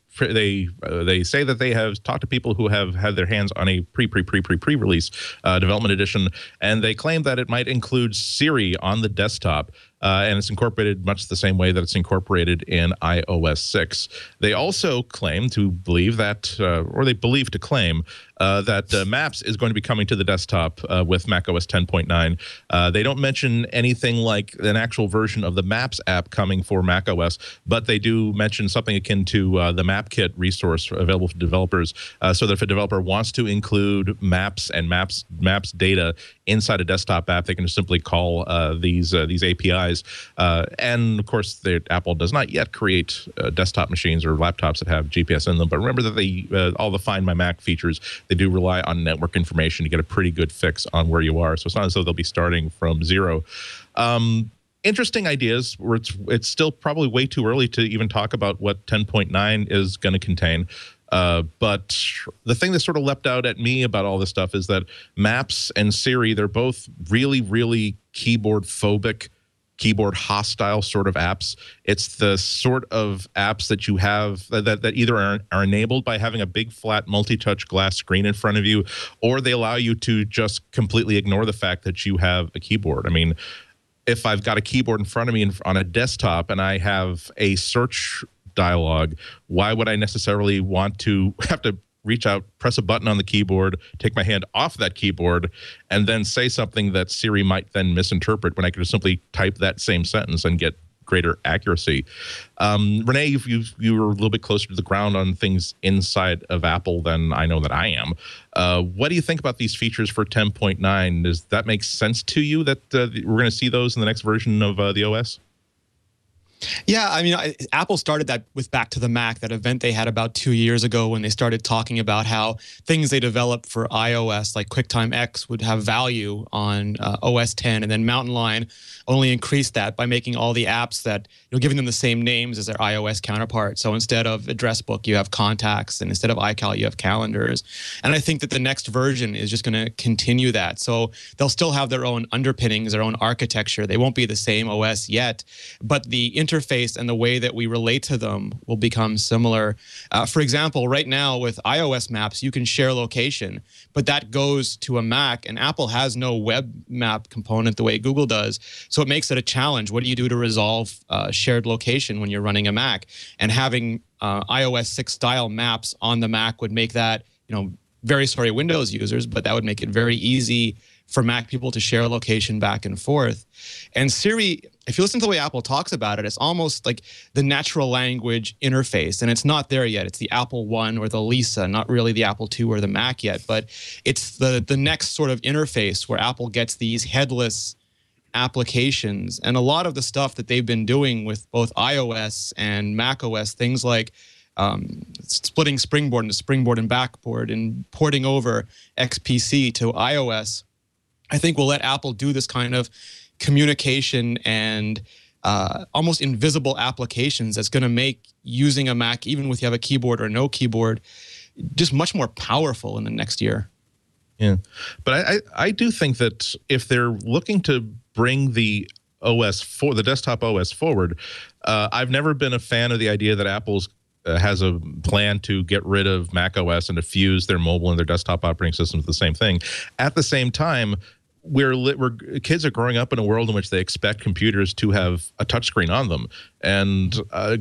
say that they have talked to people who have had their hands on a pre-release development edition, and they claim that it might include Siri on the desktop. And it's incorporated much the same way that it's incorporated in iOS 6. They also claim to believe that, or they believe to claim that Maps is going to be coming to the desktop with macOS 10.9. They don't mention anything like an actual version of the Maps app coming for macOS, but they do mention something akin to the MapKit resource available for developers, so that if a developer wants to include Maps and Maps data inside a desktop app, they can just simply call these APIs wise. And of course, Apple does not yet create desktop machines or laptops that have GPS in them. But remember that all the Find My Mac features, they do rely on network information to get a pretty good fix on where you are. So it's not as though they'll be starting from zero. Interesting ideas. Where it's still probably way too early to even talk about what 10.9 is going to contain. But the thing that sort of leapt out at me about all this stuff is that Maps and Siri, they're both really, really keyboard phobic, keyboard hostile sort of apps. It's the sort of apps that you have that either are enabled by having a big flat multi-touch glass screen in front of you, or they allow you to just completely ignore the fact that you have a keyboard. I mean, if I've got a keyboard in front of me on a desktop and I have a search dialog, why would I necessarily want to have to reach out, press a button on the keyboard, take my hand off that keyboard, and then say something that Siri might then misinterpret when I could just simply type that same sentence and get greater accuracy? Renee, you were a little bit closer to the ground on things inside of Apple than I know that I am. What do you think about these features for 10.9? Does that make sense to you that we're going to see those in the next version of the OS? Yeah, I mean, Apple started that with Back to the Mac, that event they had about 2 years ago when they started talking about how things they developed for iOS, like QuickTime X, would have value on OS 10, and then Mountain Lion only increased that by making all the apps that, giving them the same names as their iOS counterpart. So instead of Address Book, you have Contacts, and instead of iCal, you have Calendars. And I think that the next version is just going to continue that. So they'll still have their own underpinnings, their own architecture. They won't be the same OS yet, but the interface and the way that we relate to them will become similar. For example, right now with iOS maps, you can share location, but that goes to a Mac, and Apple has no web map component the way Google does. So it makes it a challenge. What do you do to resolve shared location when you're running a Mac? And having iOS 6 style maps on the Mac would make that, very sorry Windows users, but that would make it very easy for Mac people to share location back and forth. And Siri, if you listen to the way Apple talks about it, it's almost like the natural language interface, and it's not there yet. It's the Apple One or the Lisa, not really the Apple II or the Mac yet, but it's the next sort of interface where Apple gets these headless applications. And a lot of the stuff that they've been doing with both iOS and macOS, things like splitting Springboard into Springboard and Backboard and porting over XPC to iOS, I think will let Apple do this kind of communication and almost invisible applications that's going to make using a Mac, even if you have a keyboard or no keyboard, just much more powerful in the next year. Yeah, but I do think that if they're looking to bring the the desktop OS forward, I've never been a fan of the idea that Apple's has a plan to get rid of macOS and to fuse their mobile and their desktop operating systems with the same thing. At the same time, kids are growing up in a world in which they expect computers to have a touchscreen on them, and I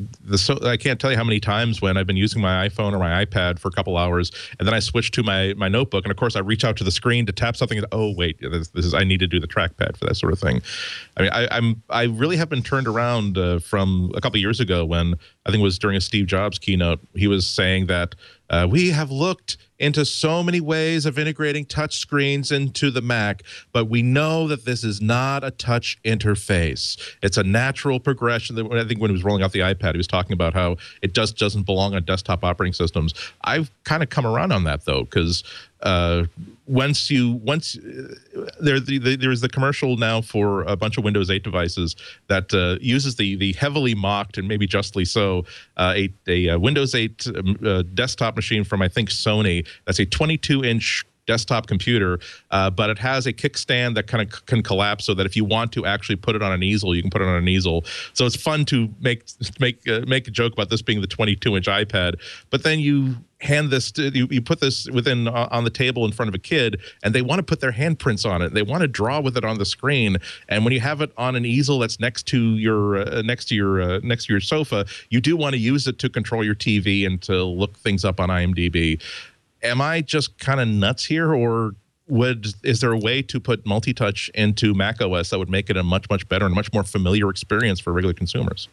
can't tell you how many times when I've been using my iPhone or my iPad for a couple hours, and then I switch to my notebook, and of course I reach out to the screen to tap something. And, oh wait, this is I need to do the trackpad for that sort of thing. I mean, I really have been turned around from a couple of years ago when I think it was during a Steve Jobs keynote. He was saying that we have looked into so many ways of integrating touch screens into the Mac, but we know that this is not a touch interface. It's a natural progression. I think when he was rolling out the iPad, he was talking about how it just doesn't belong on desktop operating systems. I've kind of come around on that, though, because there's the commercial now for a bunch of Windows 8 devices that uses the heavily mocked, and maybe justly so, a Windows 8 desktop machine from, I think, Sony. That's a 22-inch desktop computer, but it has a kickstand that kind of can collapse so that if you want to actually put it on an easel, you can put it on an easel. So it's fun to make a joke about this being the 22-inch iPad, but then you hand this you put this on the table in front of a kid, and they want to put their handprints on it. They want to draw with it on the screen, and when you have it on an easel that's next to your sofa, you do want to use it to control your TV and to look things up on IMDb. Am I just kind of nuts here, or is there a way to put multi-touch into macOS that would make it a much, much better and much more familiar experience for regular consumers?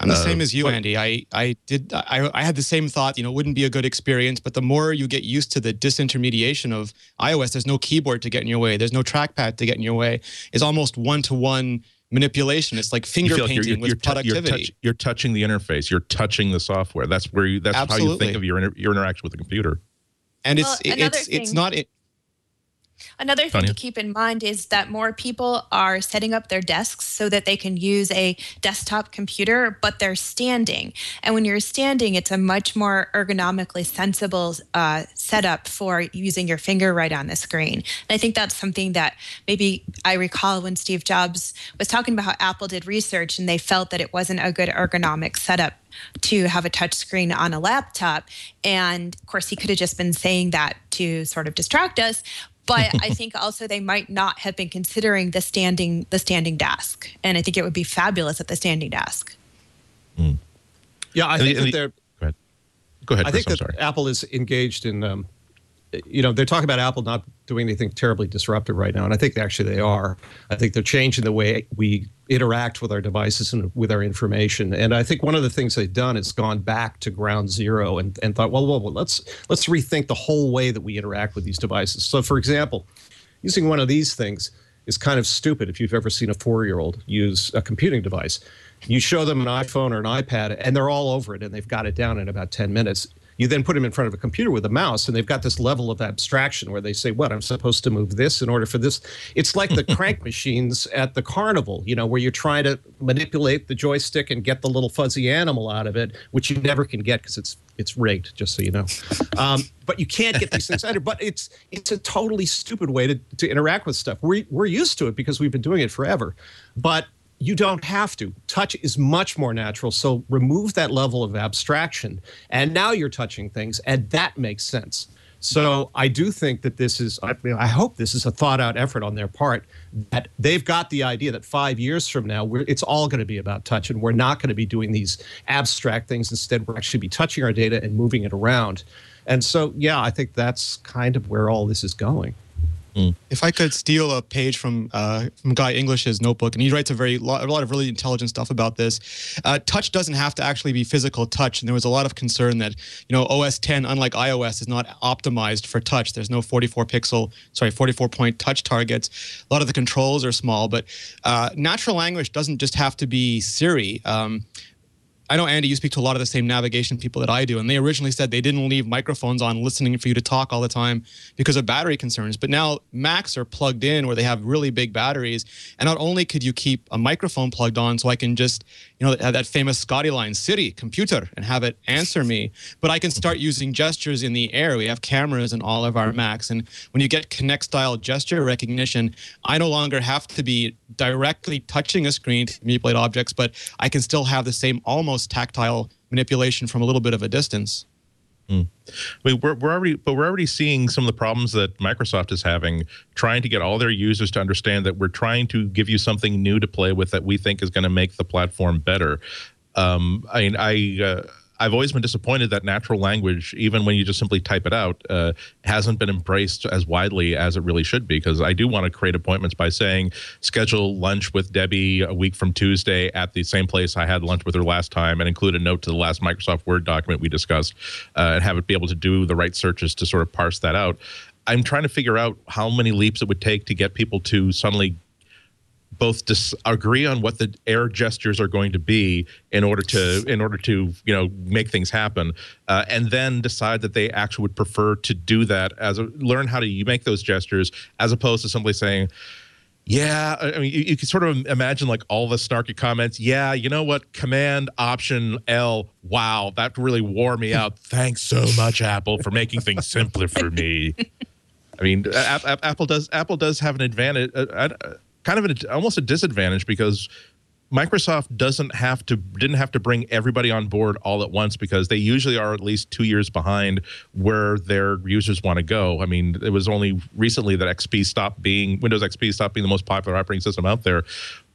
I'm the same as you, Andy. I had the same thought. It wouldn't be a good experience, but the more you get used to the disintermediation of iOS, there's no keyboard to get in your way. There's no trackpad to get in your way. It's almost one-to-one manipulation. It's like finger painting with productivity. You're touching the interface. You're touching the software. That's where that's Absolutely. how you think of your interaction with the computer. And it's not. Another thing to keep in mind is that more people are setting up their desks so that they can use a desktop computer, but they're standing. And when you're standing, it's a much more ergonomically sensible setup for using your finger right on the screen. And I think that's something that maybe I recall when Steve Jobs was talking about how Apple did research and they felt that it wasn't a good ergonomic setup to have a touch screen on a laptop. And of course, he could have just been saying that to sort of distract us. But I think also they might not have been considering the standing desk. And I think it would be fabulous at the standing desk. Mm. Yeah, I think that they're... Go ahead, I Chris, think that Apple is engaged in... they're talking about Apple not doing anything terribly disruptive right now, and I think actually they are. I think they're changing the way we interact with our devices and with our information. And I think one of the things they've done is gone back to ground zero and thought, well, let's rethink the whole way that we interact with these devices. So, for example, using one of these things is kind of stupid if you've ever seen a 4-year-old use a computing device. You show them an iPhone or an iPad, and they're all over it, and they've got it down in about 10 minutes. You then put them in front of a computer with a mouse, and they've got this level of abstraction where they say, what, I'm supposed to move this in order for this? It's like the crank machines at the carnival, where you're trying to manipulate the joystick and get the little fuzzy animal out of it, which you never can get because it's rigged, just so you know. But you can't get these things out of it. But it's a totally stupid way to interact with stuff. We're used to it because we've been doing it forever. But you don't have to. Touch is much more natural, so remove that level of abstraction, and now you're touching things, and that makes sense. So I do think that this is, I hope this is a thought-out effort on their part, that they've got the idea that 5 years from now, it's all going to be about touch, and we're not going to be doing these abstract things. Instead, we're actually be touching our data and moving it around. And so, yeah, I think that's kind of where all this is going. If I could steal a page from Guy English's notebook, and he writes a lot of really intelligent stuff about this. Touch doesn't have to actually be physical touch, and there was a lot of concern that OS 10, unlike iOS, is not optimized for touch. There's no 44-point touch targets. A lot of the controls are small, but natural language doesn't just have to be Siri. I know, Andy, you speak to a lot of the same navigation people that I do, and they originally said they didn't leave microphones on listening for you to talk all the time because of battery concerns. But now Macs are plugged in where they have really big batteries, and not only could you keep a microphone plugged on so I can just, have that famous Scotty line, Siri, computer, and have it answer me, but I can start using gestures in the air. We have cameras in all of our Macs, and when you get Kinect-style gesture recognition, I no longer have to be directly touching a screen to manipulate objects, but I can still have the same almost tactile manipulation from a little bit of a distance. We're already seeing some of the problems that Microsoft is having, trying to get all their users to understand that we're trying to give you something new to play with that we think is going to make the platform better. I've always been disappointed that natural language, even when you just simply type it out, hasn't been embraced as widely as it really should be, because I do want to create appointments by saying, schedule lunch with Debbie a week from Tuesday at the same place I had lunch with her last time, and include a note to the last Microsoft Word document we discussed, and have it be able to do the right searches to sort of parse that out. I'm trying to figure out how many leaps it would take to get people to suddenly both agree on what the air gestures are going to be in order to make things happen, and then decide that they actually would prefer to do that learn how to make those gestures, as opposed to simply saying, yeah. I mean, you can sort of imagine like all the snarky comments. Yeah, you know what? Command Option L. Wow, that really wore me out. Thanks so much, Apple, for making things simpler for me. I mean, Apple does have an advantage. Kind of almost a disadvantage, because Microsoft didn't have to bring everybody on board all at once, because they usually are at least 2 years behind where their users want to go. I mean, it was only recently that Windows XP stopped being the most popular operating system out there.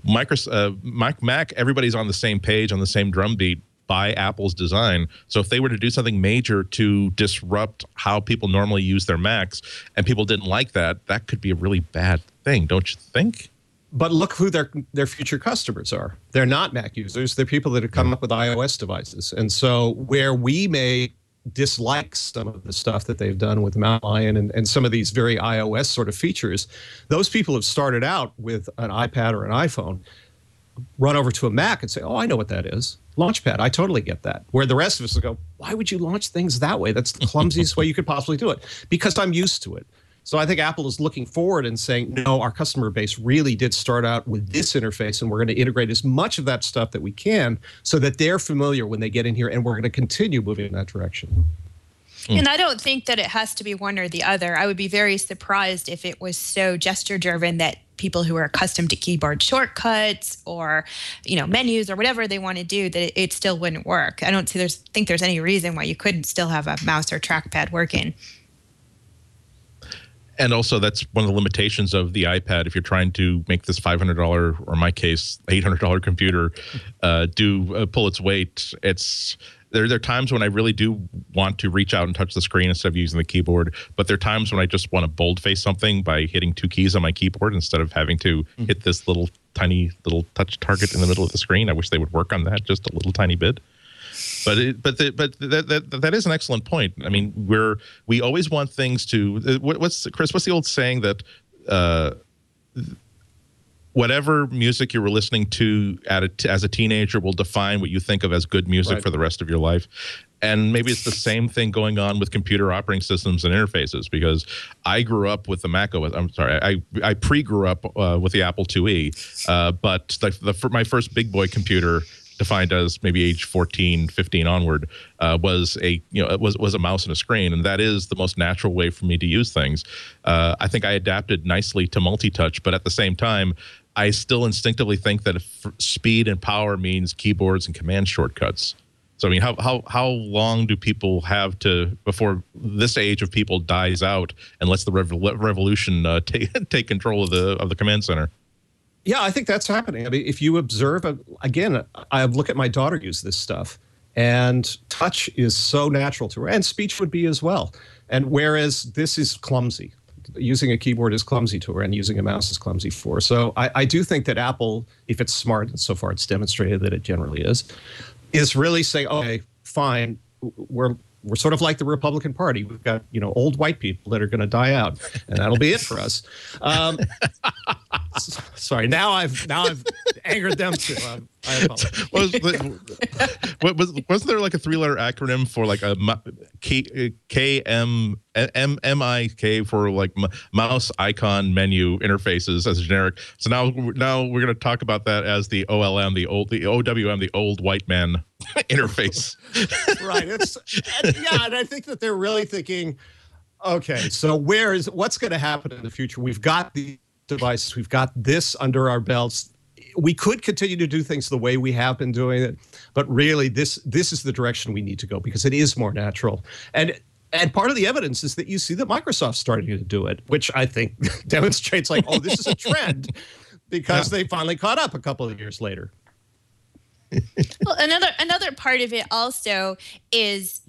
Mac, everybody's on the same page, on the same drumbeat by Apple's design. So if they were to do something major to disrupt how people normally use their Macs, and people didn't like that, that could be a really bad thing, don't you think? But look who their future customers are. They're not Mac users. They're people that have come up with iOS devices. And so where we may dislike some of the stuff that they've done with Mount Lion and some of these very iOS sort of features, those people have started out with an iPad or an iPhone. run over to a Mac and say, oh, I know what that is. Launchpad, I totally get that. Where the rest of us will go, why would you launch things that way? That's the clumsiest way you could possibly do it. Because I'm used to it. So I think Apple is looking forward and saying, no, our customer base really did start out with this interface, and we're going to integrate as much of that stuff that we can so that they're familiar when they get in here, and we're going to continue moving in that direction. And I don't think that it has to be one or the other. I would be very surprised if it was so gesture-driven that people who are accustomed to keyboard shortcuts or, menus or whatever they want to do, that it still wouldn't work. I don't think there's any reason why you couldn't still have a mouse or trackpad working. And also, that's one of the limitations of the iPad. If you're trying to make this $500, or in my case, $800 computer pull its weight, there are times when I really do want to reach out and touch the screen instead of using the keyboard. But there are times when I just want to boldface something by hitting 2 keys on my keyboard instead of having to hit this tiny little touch target in the middle of the screen. I wish they would work on that just a little tiny bit. But that is an excellent point. I mean, we always want things to. What's the old saying that whatever music you were listening to as a teenager will define what you think of as good music for the rest of your life? And maybe it's the same thing going on with computer operating systems and interfaces, because I grew up with the macOS. I'm sorry, I pre-grew up with the Apple IIe, but my first big boy computer, defined as maybe age 14, 15 onward, was a mouse and a screen, and that is the most natural way for me to use things. I think I adapted nicely to multi-touch, but at the same time, I still instinctively think that if speed and power means keyboards and command shortcuts. So I mean, how long do people have before this age of people dies out and lets the revolution take control of the command center? Yeah, I think that's happening. I mean, if you observe, again, I look at my daughter use this stuff, and touch is so natural to her, and speech would be as well. And whereas this is clumsy, using a keyboard is clumsy to her, and using a mouse is clumsy for her. So I do think that Apple, if it's smart, and so far it's demonstrated that it generally is really saying, okay, fine, we're sort of like the Republican Party. We've got, old white people that are going to die out, and that'll be it for us. Sorry, now I've angered them too. I apologize. Wasn't there like a 3-letter acronym for like a MIK for like mouse icon menu interfaces as a generic? So now we're going to talk about that as the OLM, the OWM, the old white man interface. Right. And I think that they're really thinking, okay, so what's going to happen in the future? We've got the devices, we've got this under our belts. We could continue to do things the way we have been doing it, but really this is the direction we need to go, because it is more natural. And part of the evidence is that you see that Microsoft's starting to do it, which I think demonstrates like, oh, this is a trend, because they finally caught up a couple of years later. Well, another part of it also is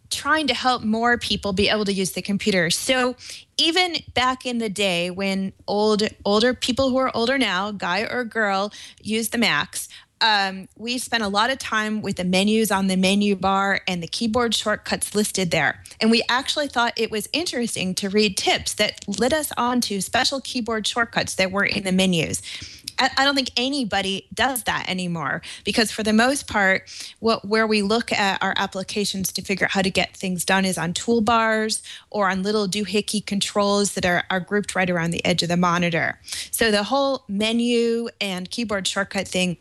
trying to help more people be able to use the computer. So even back in the day when older people who are older now, guy or girl, use the Macs, we spent a lot of time with the menus on the menu bar and the keyboard shortcuts listed there. And we actually thought it was interesting to read tips that led us on to special keyboard shortcuts that were in the menus. I don't think anybody does that anymore, because for the most part, where we look at our applications to figure out how to get things done is on toolbars or on little doohickey controls that are grouped right around the edge of the monitor. So the whole menu and keyboard shortcut thing,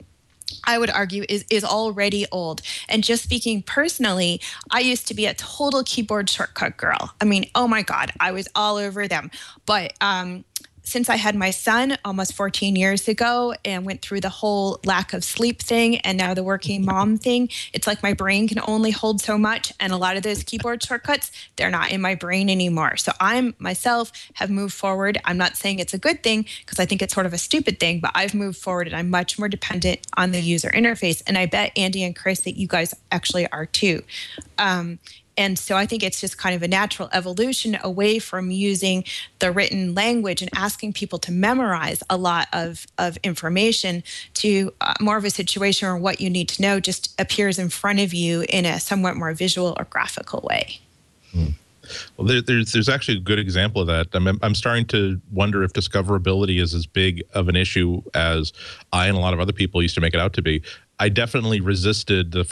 I would argue, is already old. And just speaking personally, I used to be a total keyboard shortcut girl. I mean, oh my God, I was all over them. But since I had my son almost 14 years ago and went through the whole lack of sleep thing and now the working mom thing, it's like my brain can only hold so much. And a lot of those keyboard shortcuts, they're not in my brain anymore. So I myself have moved forward. I'm not saying it's a good thing, because I think it's sort of a stupid thing, but I've moved forward and I'm much more dependent on the user interface. And I bet Andy and Chris that you guys actually are too. And so I think it's just kind of a natural evolution away from using the written language and asking people to memorize a lot of information to more of a situation where what you need to know just appears in front of you in a somewhat more visual or graphical way. Well, there's actually a good example of that. I'm starting to wonder if discoverability is as big of an issue as I and a lot of other people used to make it out to be. I definitely resisted the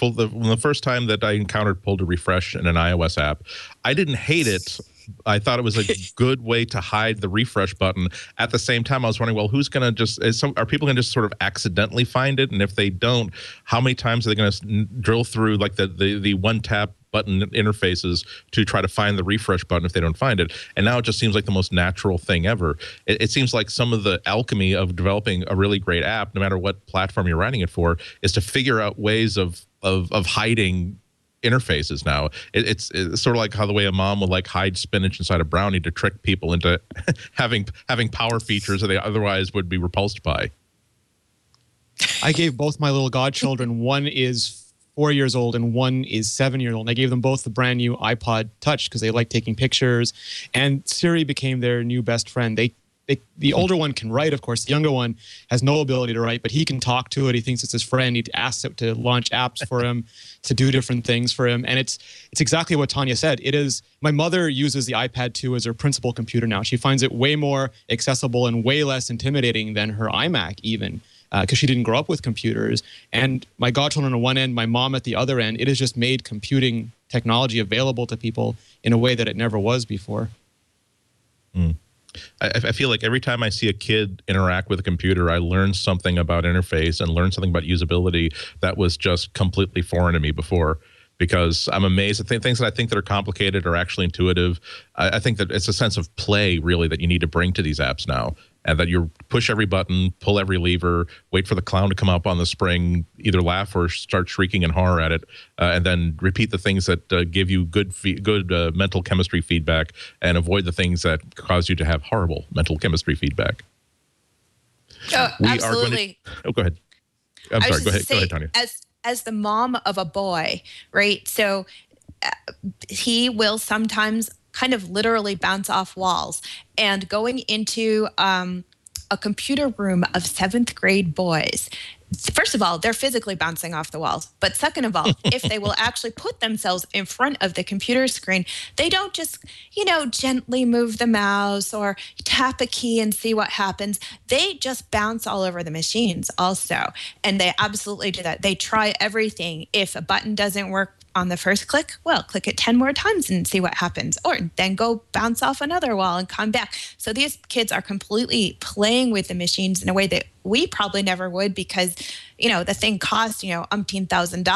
first time that I encountered pull to refresh in an iOS app. I didn't hate it. I thought it was a good way to hide the refresh button. At the same time, I was wondering, well, who's going to are people going to just sort of accidentally find it? And if they don't, how many times are they going to drill through like the one tap button interfaces to try to find the refresh button if they don't find it? And now it just seems like the most natural thing ever. It seems like some of the alchemy of developing a really great app, no matter what platform you're writing it for, is to figure out ways of hiding interfaces now. It's sort of like how the way a mom would like hide spinach inside a brownie to trick people into having power features that they otherwise would be repulsed by. I gave both my little godchildren, one is 4 years old and one is 7 years old. And I gave them both the brand new iPod Touch because they like taking pictures, and Siri became their new best friend. The older one can write, of course. The younger one has no ability to write, but he can talk to it. He thinks it's his friend. He asks it to launch apps for him, to do different things for him. And it's exactly what Tanya said. It is. My mother uses the iPad 2 as her principal computer now. She finds it way more accessible and way less intimidating than her iMac even, because she didn't grow up with computers. And my godchildren on one end, my mom at the other end, it has just made computing technology available to people in a way that it never was before. Mm. I feel like every time I see a kid interact with a computer, I learn something about interface and learn something about usability that was just completely foreign to me before, because I'm amazed at things that I think that are complicated are actually intuitive. I think that it's a sense of play, really, that you need to bring to these apps now, and that you push every button, pull every lever, wait for the clown to come up on the spring, either laugh or start shrieking in horror at it, and then repeat the things that give you good mental chemistry feedback, and avoid the things that cause you to have horrible mental chemistry feedback. Oh, absolutely. Go ahead. I'm sorry. Go ahead, Tanya. As the mom of a boy, right? So he will sometimes kind of literally bounce off walls, and going into a computer room of 7th grade boys, first of all, they're physically bouncing off the walls. But second of all, if they will actually put themselves in front of the computer screen, they don't just, gently move the mouse or tap a key and see what happens. They just bounce all over the machines also. And they absolutely do that. They try everything. If a button doesn't work on the first click, well, click it 10 more times and see what happens, or then go bounce off another wall and come back. So these kids are completely playing with the machines in a way that we probably never would, because, the thing cost, $umpteen-thousand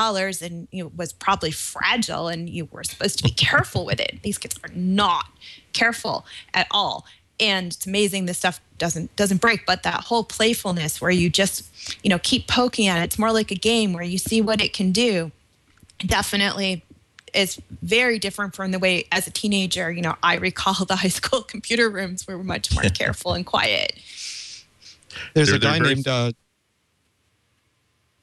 and was probably fragile, and you were supposed to be careful with it. These kids are not careful at all. And it's amazing this stuff doesn't break, but that whole playfulness where you just, keep poking at it. It's more like a game where you see what it can do. Definitely is very different from the way, as a teenager, I recall the high school computer rooms were much more careful and quiet. There's a guy named... Go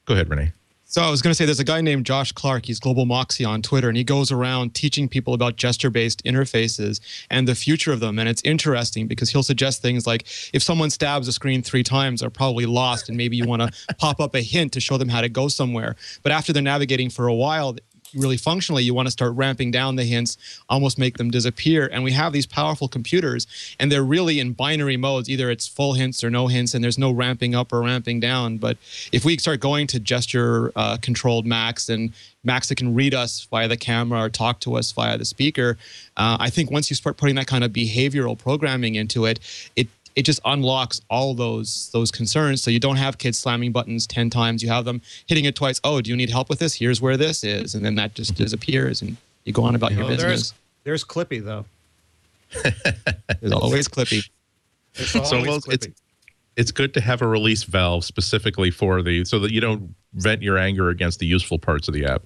ahead, Renee. So I was going to say, there's a guy named Josh Clark. He's Global Moxie on Twitter, and he goes around teaching people about gesture-based interfaces and the future of them. And it's interesting because he'll suggest things like, if someone stabs a screen 3 times, they're probably lost, and maybe you want to pop up a hint to show them how to go somewhere. But after they're navigating for a while, really functionally, you want to start ramping down the hints, almost make them disappear. And we have these powerful computers, and they're really in binary modes. Either it's full hints or no hints, and there's no ramping up or ramping down. But if we start going to gesture-controlled Macs and Macs that can read us via the camera or talk to us via the speaker, I think once you start putting that kind of behavioral programming into it, it just unlocks all those concerns. So you don't have kids slamming buttons 10 times. You have them hitting it twice. Oh, do you need help with this? Here's where this is. And then that just disappears, and you go on about your business. There's Clippy, though. There's always Clippy. It's good to have a release valve specifically for so that you don't vent your anger against the useful parts of the app.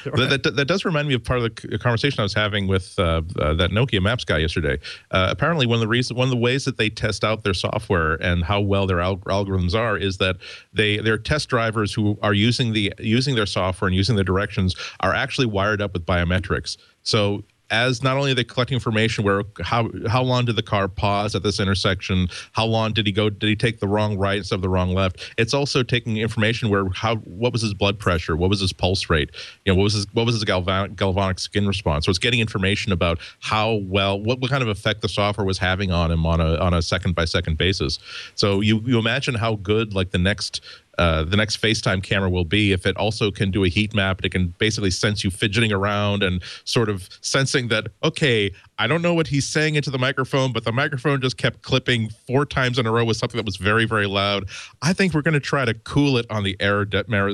Right. That does remind me of part of the conversation I was having with that Nokia Maps guy yesterday. Apparently, one of the ways that they test out their software and how well their algorithms are is that their test drivers who are using their software and using their directions are actually wired up with biometrics. So as not only are they collecting information where how long did the car pause at this intersection, how long did he take the wrong right instead of the wrong left, it's also taking information where what was his blood pressure, what was his pulse rate, what was his galvanic skin response. So it's getting information about what kind of effect the software was having on him on a second by second basis. So you imagine how good like the next FaceTime camera will be if it also can do a heat map. It can basically sense you fidgeting around and sort of sensing that, okay, I don't know what he's saying into the microphone, but the microphone just kept clipping 4 times in a row with something that was very, very loud. I think we're going to try to cool it on the error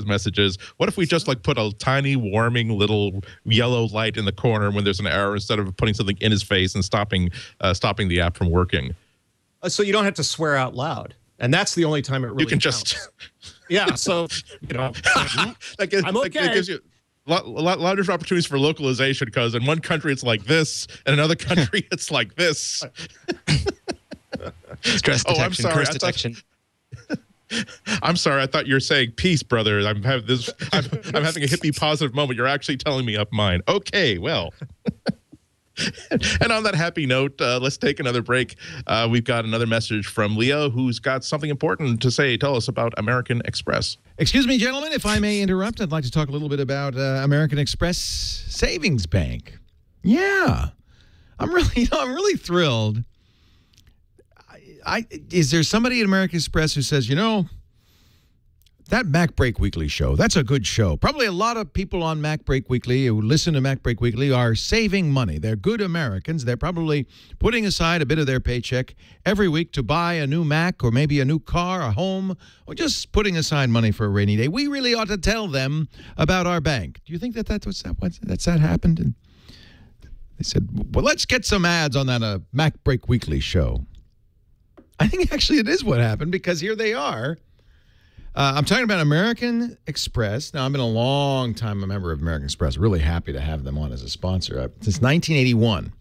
messages. What if we just like put a tiny warming little yellow light in the corner when there's an error instead of putting something in his face and stopping the app from working? So you don't have to swear out loud. And that's the only time it really counts. Just yeah, so I'm okay. That gives you a lot of opportunities for localization, because in one country it's like this, and in another country it's like this. Stress detection, curse detection. I'm sorry, I thought you were saying peace, brother. I'm having a hippie positive moment. You're actually telling me up mine. Okay, well. And on that happy note, let's take another break. We've got another message from Leo, who's got something important to say. Tell us about American Express. Excuse me, gentlemen, if I may interrupt, I'd like to talk a little bit about American Express Savings Bank. Yeah, I'm really thrilled. Is there somebody at American Express who says, that MacBreak Weekly show, that's a good show. Probably a lot of people on MacBreak Weekly who listen to MacBreak Weekly are saving money. They're good Americans. They're probably putting aside a bit of their paycheck every week to buy a new Mac or maybe a new car, a home, or just putting aside money for a rainy day. We really ought to tell them about our bank. Do you think that's happened? And they said, well, let's get some ads on that MacBreak Weekly show. I think actually it is what happened, because here they are. I'm talking about American Express. Now, I've been a long time a member of American Express. Really happy to have them on as a sponsor. Since 1981,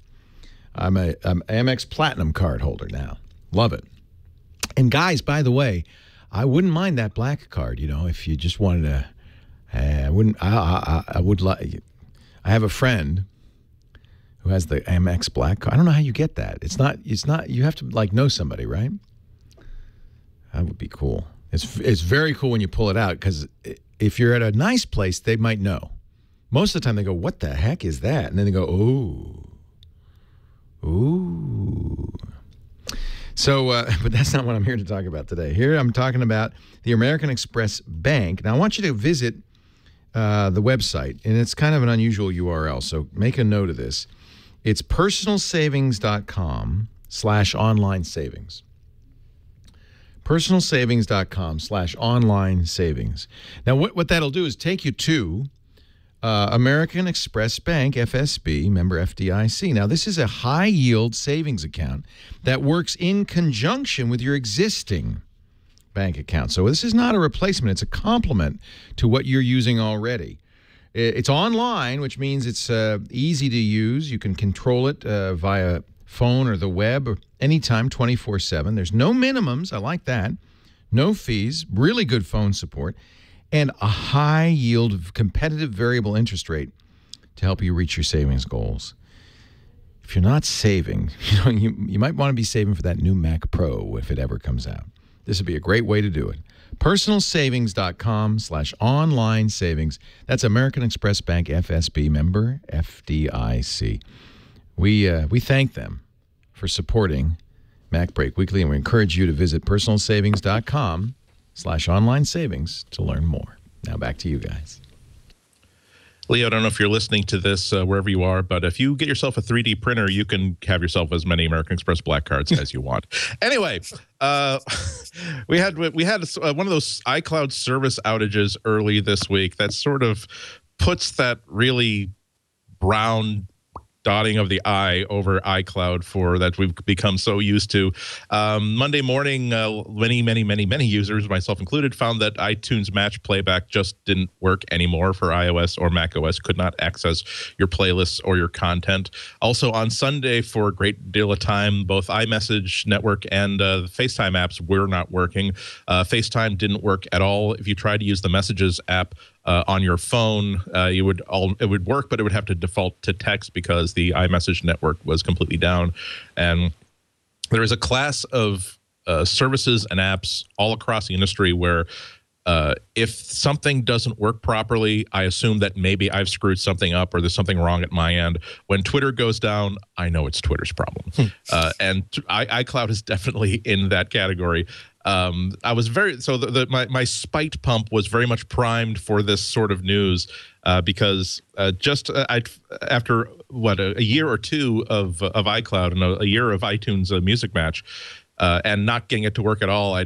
I'm an Amex Platinum card holder now. Love it. And guys, by the way, I wouldn't mind that black card. If you just wanted to, I would like. I have a friend who has the Amex black card. I don't know how you get that. It's not. You have to know somebody, right? That would be cool. It's very cool when you pull it out, because if you're at a nice place, they might know. Most of the time they go, what the heck is that? And then they go, ooh. So, but that's not what I'm here to talk about today. Here I'm talking about the American Express Bank. Now, I want you to visit the website, and it's kind of an unusual URL, so make a note of this. It's personalsavings.com/online savings. personalsavings.com/online savings. Now, what that'll do is take you to American Express Bank, FSB, member FDIC. Now, this is a high-yield savings account that works in conjunction with your existing bank account. So this is not a replacement. It's a complement to what you're using already. It's online, which means it's easy to use. You can control it via phone or the web or anytime, 24/7. There's no minimums. I like that. No fees. Really good phone support. And a high yield, competitive variable interest rate to help you reach your savings goals. If you're not saving, you might want to be saving for that new Mac Pro if it ever comes out. This would be a great way to do it. personalsavings.com/online savings. That's American Express Bank, FSB, member FDIC. We thank them for supporting MacBreak Weekly, and we encourage you to visit personalsavings.com/online savings to learn more. Now back to you guys. Leo, I don't know if you're listening to this wherever you are, but if you get yourself a 3D printer, you can have yourself as many American Express Black Cards as you want. Anyway, we had one of those iCloud service outages early this week that sort of puts that really brown dotting of the I over iCloud that we've become so used to. Monday morning, many users, myself included, found that iTunes Match Playback just didn't work anymore for iOS or macOS, could not access your playlists or your content. Also on Sunday, for a great deal of time, both iMessage Network and the FaceTime apps were not working. FaceTime didn't work at all. If you tried to use the Messages app on your phone, it would work, but it would have to default to text because the iMessage network was completely down. And there is a class of services and apps all across the industry where if something doesn't work properly, I assume that maybe I've screwed something up or there's something wrong at my end. When Twitter goes down, I know it's Twitter's problem. And iCloud is definitely in that category. I was my spite pump was very much primed for this sort of news because after a year or two of iCloud and a year of iTunes Music Match, and not getting it to work at all, I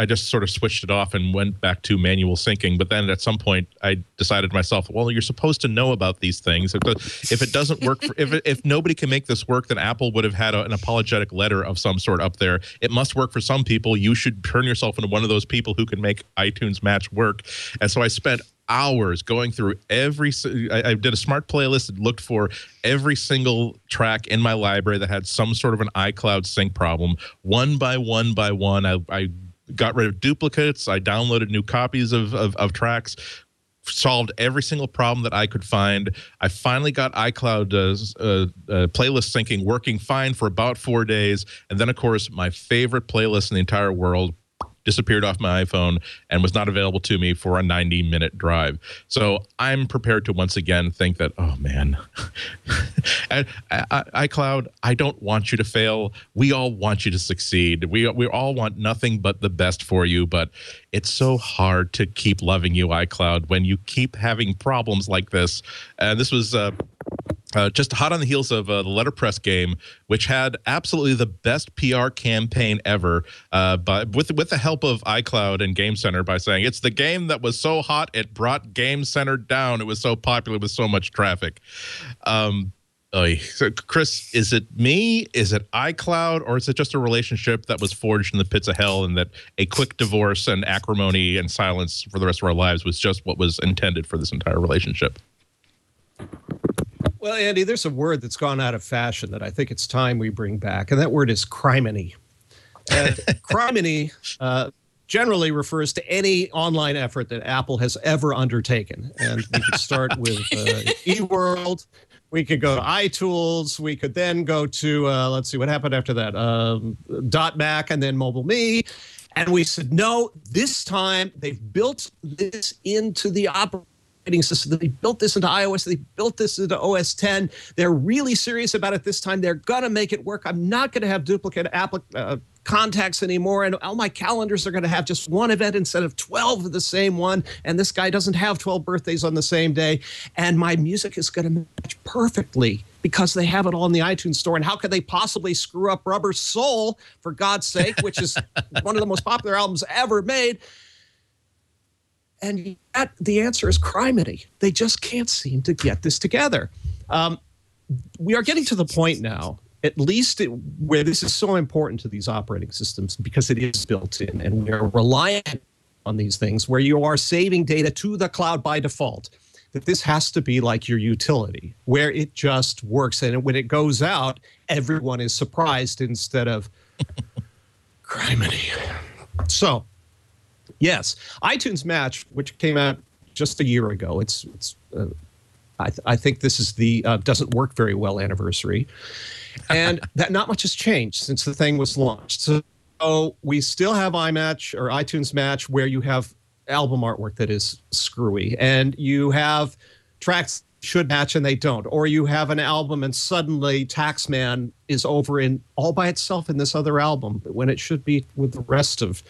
just sort of switched it off and went back to manual syncing. But then at some point, I decided to myself, well, you're supposed to know about these things. If it doesn't work, if nobody can make this work, then Apple would have had an apologetic letter of some sort up there. It must work for some people. You should turn yourself into one of those people who can make iTunes Match work. And so I spent hours going through I did a smart playlist and looked for every single track in my library that had some sort of an iCloud sync problem. One by one, I got rid of duplicates. I downloaded new copies of tracks, solved every single problem that I could find. I finally got iCloud playlist syncing working fine for about 4 days. And then, of course, my favorite playlist in the entire world disappeared off my iPhone and was not available to me for a 90-minute drive. So I'm prepared to once again think that, oh man, iCloud, I don't want you to fail. We all want you to succeed. We all want nothing but the best for you, but it's so hard to keep loving you, iCloud, when you keep having problems like this. This was just hot on the heels of the letterpress game, which had absolutely the best PR campaign ever, but with the help of iCloud and Game Center, by saying it's the game that was so hot it brought Game Center down. It was so popular with so much traffic. So Chris, is it me? Is it iCloud? Or is it just a relationship that was forged in the pits of hell, and that a quick divorce and acrimony and silence for the rest of our lives was just what was intended for this entire relationship? Well, Andy, there's a word that's gone out of fashion that I think it's time we bring back, and that word is criminy. Criminy generally refers to any online effort that Apple has ever undertaken. And we could start with eWorld. We could go to iTools. We could then go to, let's see, what happened after that? .Mac and then Mobile Me. And we said, no, this time they've built this into the operating system. They built this into iOS. They built this into OS 10. They're really serious about it this time. They're going to make it work. I'm not going to have duplicate contacts anymore. And all my calendars are going to have just one event instead of 12 of the same one. And this guy doesn't have 12 birthdays on the same day. And my music is going to match perfectly because they have it all in the iTunes store. And how could they possibly screw up Rubber Soul, for God's sake, which is one of the most popular albums ever made? And yet the answer is criminy. They just can't seem to get this together. We are getting to the point now, at least where this is so important to these operating systems because it is built in, and we are reliant on these things where you are saving data to the cloud by default, that this has to be like your utility, where it just works. And when it goes out, everyone is surprised instead of criminy. So, yes, iTunes Match, which came out just a year ago. I think this is the doesn't work very well anniversary, and that not much has changed since the thing was launched. So we still have iMatch or iTunes Match, where you have album artwork that is screwy, and you have tracks should match and they don't, or you have an album and suddenly Taxman is over in all by itself in this other album when it should be with the rest of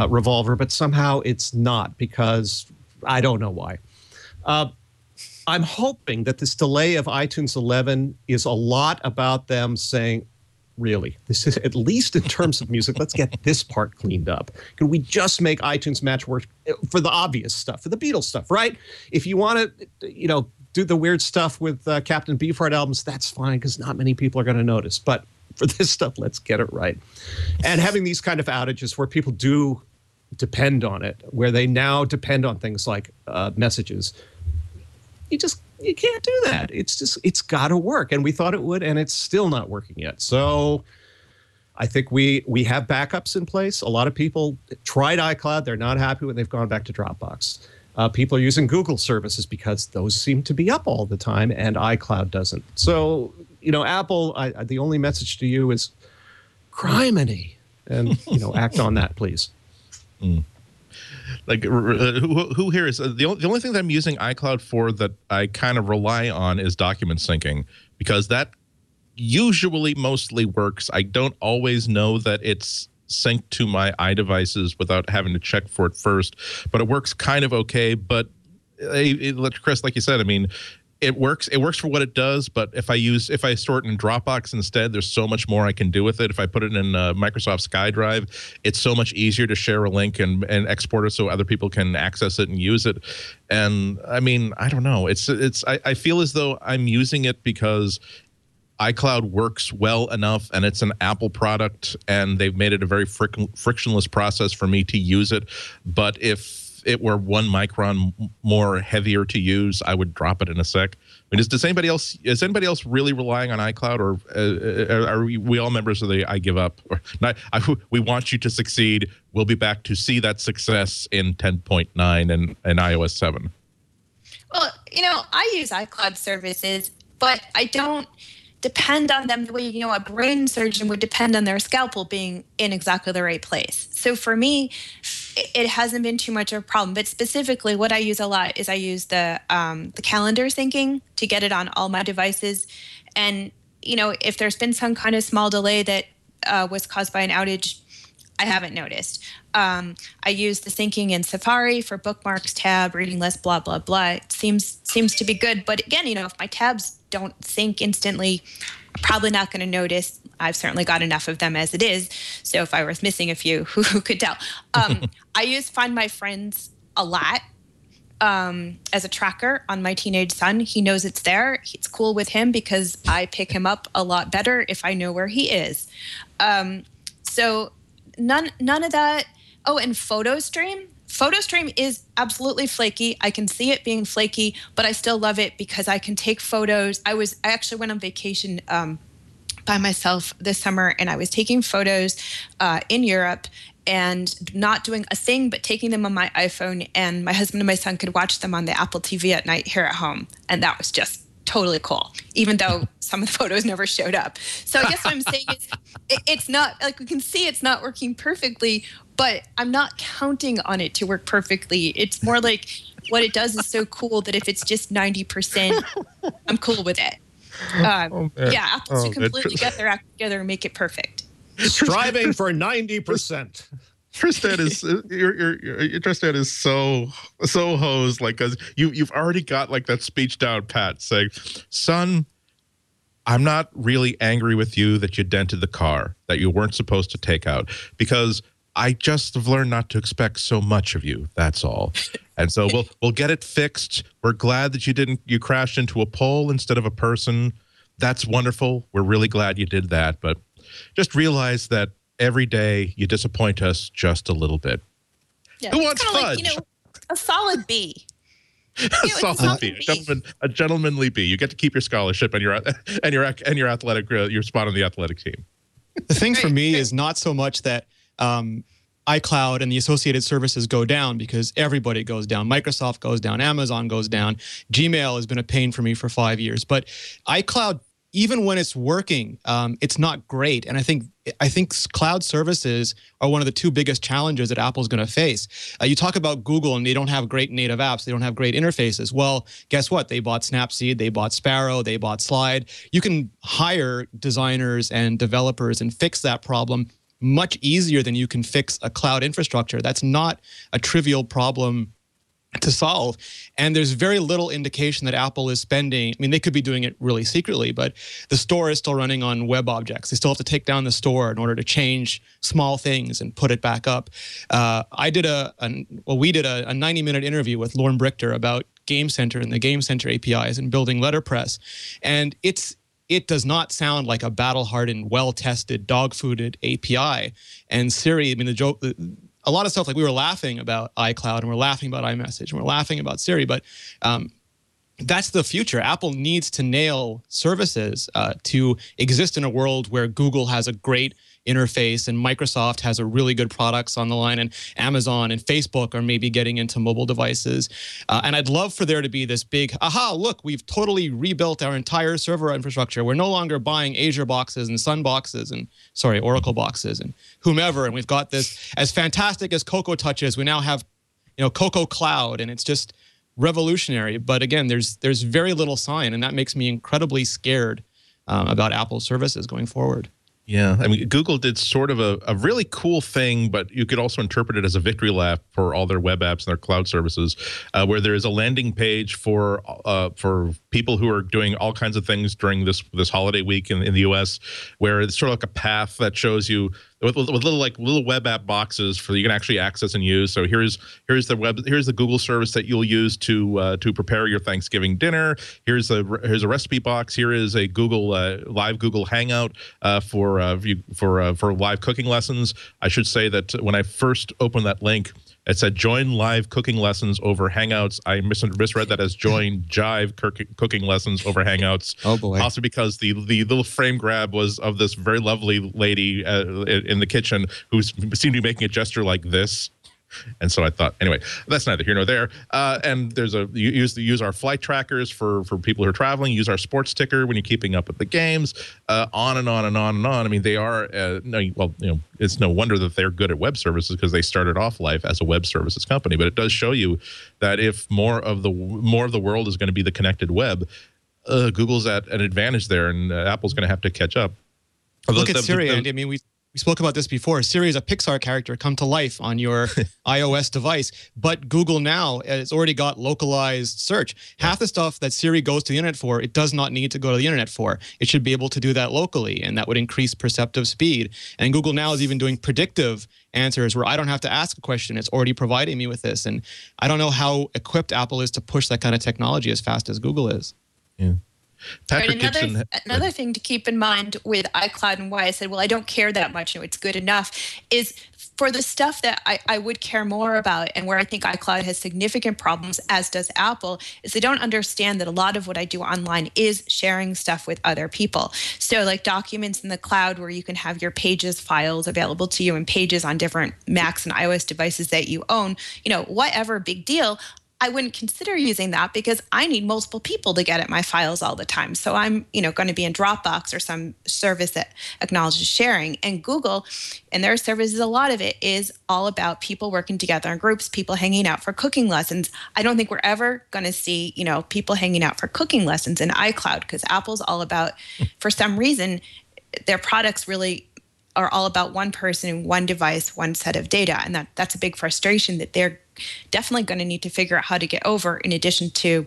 Revolver, but somehow it's not, because I don't know why. I'm hoping that this delay of iTunes 11 is a lot about them saying, really, this is, at least in terms of music, let's get this part cleaned up. Can we just make iTunes Match work for the obvious stuff, for the Beatles stuff, right? If you want to, do the weird stuff with Captain Beefheart albums, that's fine, because not many people are going to notice. But for this stuff, let's get it right. And having these kind of outages where people do depend on it, where they now depend on things like messages, you can't do that. It's got to work. And we thought it would, and it's still not working yet. So I think we have backups in place. A lot of people tried iCloud. They're not happy when they've gone back to Dropbox. People are using Google services because those seem to be up all the time, and iCloud doesn't. So, Apple, the only message to you is criminy, and, act on that, please. Like, who here is the only thing that I'm using iCloud for that I kind of rely on is document syncing, because that usually mostly works. I don't always know that it's synced to my iDevices without having to check for it first, but it works kind of okay. But Chris, like you said, I mean, it works for what it does. But if I store it in Dropbox instead, there's so much more I can do with it. If I put it in Microsoft SkyDrive, it's so much easier to share a link and export it so other people can access it and use it. And I mean, I don't know. I feel as though I'm using it because iCloud works well enough, and it's an Apple product, and they've made it a very frictionless process for me to use it. But if it were 1 micron more heavier to use, I would drop it in a sec. I mean, is anybody else really relying on iCloud, or are we all members of the I give up? Or not? We want you to succeed. We'll be back to see that success in 10.9 and iOS 7. Well, I use iCloud services, but I don't depend on them the way, a brain surgeon would depend on their scalpel being in exactly the right place. So for me, it hasn't been too much of a problem. But specifically, what I use a lot is I use the calendar syncing to get it on all my devices. And, if there's been some kind of small delay that was caused by an outage, I haven't noticed. I use the syncing in Safari for bookmarks, tab, reading list, blah, blah, blah. It seems to be good. But again, if my tabs don't sync instantly, I'm probably not going to notice. I've certainly got enough of them as it is. So if I was missing a few, who could tell? I use Find My Friends a lot as a tracker on my teenage son. He knows it's there. It's cool with him because I pick him up a lot better if I know where he is. So none of that. Oh, and PhotoStream. PhotoStream is absolutely flaky. I can see it being flaky, but I still love it because I can take photos. I actually went on vacation by myself this summer, and I was taking photos in Europe and not doing a thing but taking them on my iPhone, and my husband and my son could watch them on the Apple TV at night here at home, and that was just totally cool, even though some of the photos never showed up. So I guess what I'm saying is it's not, like, we can see it's not working perfectly, but I'm not counting on it to work perfectly. It's more like what it does is so cool that if it's just 90%, I'm cool with it. Yeah, Apple should completely get their act together and make it perfect. Striving for 90%. Tristan is so hosed, like, cause you've already got like that speech down pat, saying, son, I'm not really angry with you that you dented the car that you weren't supposed to take out, because I just have learned not to expect so much of you. That's all. And so we'll get it fixed. We're glad that you crashed into a pole instead of a person. That's wonderful. We're really glad you did that. But just realize that every day you disappoint us just a little bit. Yeah, Who wants fudge? Like, a solid B. A solid B. A gentlemanly B. You get to keep your scholarship and your athletic your spot on the athletic team. The thing for me is not so much that iCloud and the associated services go down, because everybody goes down. Microsoft goes down. Amazon goes down. Gmail has been a pain for me for 5 years. But iCloud, even when it's working, it's not great. And I think cloud services are one of the two biggest challenges that Apple's going to face. You talk about Google, and they don't have great native apps. They don't have great interfaces. Well, guess what? They bought Snapseed. They bought Sparrow. They bought Slide. You can hire designers and developers and fix that problem much easier than you can fix a cloud infrastructure. That's not a trivial problem to solve. And there's very little indication that Apple is spending. I mean, they could be doing it really secretly, but the store is still running on web objects. They still have to take down the store in order to change small things and put it back up. We did a 90-minute interview with Lorne Brichter about Game Center and the Game Center APIs and building letterpress. And it does not sound like a battle-hardened, well-tested, dog-fooded API. And Siri, I mean, the joke, a lot of stuff, like we were laughing about iCloud and we're laughing about iMessage and we're laughing about Siri, but that's the future. Apple needs to nail services to exist in a world where Google has a great interface and Microsoft has a really good products on the line, and Amazon and Facebook are maybe getting into mobile devices. And I'd love for there to be this big, aha, look, we've totally rebuilt our entire server infrastructure. We're no longer buying Azure boxes and Sun boxes and, sorry, Oracle boxes and whomever. And we've got this, as fantastic as Cocoa Touch is, we now have, Cocoa Cloud, and it's just revolutionary. But again, there's very little sign, and that makes me incredibly scared about Apple's services going forward. Yeah, I mean, Google did sort of a really cool thing, but you could also interpret it as a victory lap for all their web apps and their cloud services, where there is a landing page for people who are doing all kinds of things during this holiday week in the U.S., where it's sort of like a path that shows you with little web app boxes for you can actually access and use. So here's the Google service that you'll use to prepare your Thanksgiving dinner. Here's a recipe box. Here is a Google live Google Hangout for live cooking lessons. I should say that when I first opened that link, it said join live cooking lessons over Hangouts. I misread that as join Jive cooking lessons over Hangouts. Oh boy! Also because the little frame grab was of this very lovely lady in the kitchen who seemed to be making a gesture like this. And so I thought, anyway, that's neither here nor there. And there's use our flight trackers for people who are traveling. Use our sports ticker when you're keeping up with the games. On and on and on and on. I mean, they are it's no wonder that they're good at web services because they started off life as a web services company. But it does show you that if more of the world is going to be the connected web, Google's at an advantage there, and Apple's going to have to catch up. Look at Siri, Andy. I mean, we spoke about this before. Siri is a Pixar character come to life on your iOS device, but Google now has already got localized search. Half the stuff that Siri goes to the internet for, it does not need to go to the internet for. It should be able to do that locally, and that would increase perceptive speed. And Google now is even doing predictive answers where I don't have to ask a question. It's already providing me with this. And I don't know how equipped Apple is to push that kind of technology as fast as Google is. Yeah. Another thing to keep in mind with iCloud and why I said, well, I don't care that much, it's good enough, is for the stuff that I would care more about and where I think iCloud has significant problems, as does Apple, is they don't understand that a lot of what I do online is sharing stuff with other people. So like documents in the cloud where you can have your Pages files available to you and Pages on different Macs and iOS devices that you own, whatever, big deal. I wouldn't consider using that because I need multiple people to get at my files all the time. So I'm, going to be in Dropbox or some service that acknowledges sharing. And Google and their services, a lot of it is all about people working together in groups, people hanging out for cooking lessons. I don't think we're ever going to see, people hanging out for cooking lessons in iCloud because Apple's all about, for some reason, their products really are all about one person, one device, one set of data. And that's a big frustration that they're definitely going to need to figure out how to get over, in addition to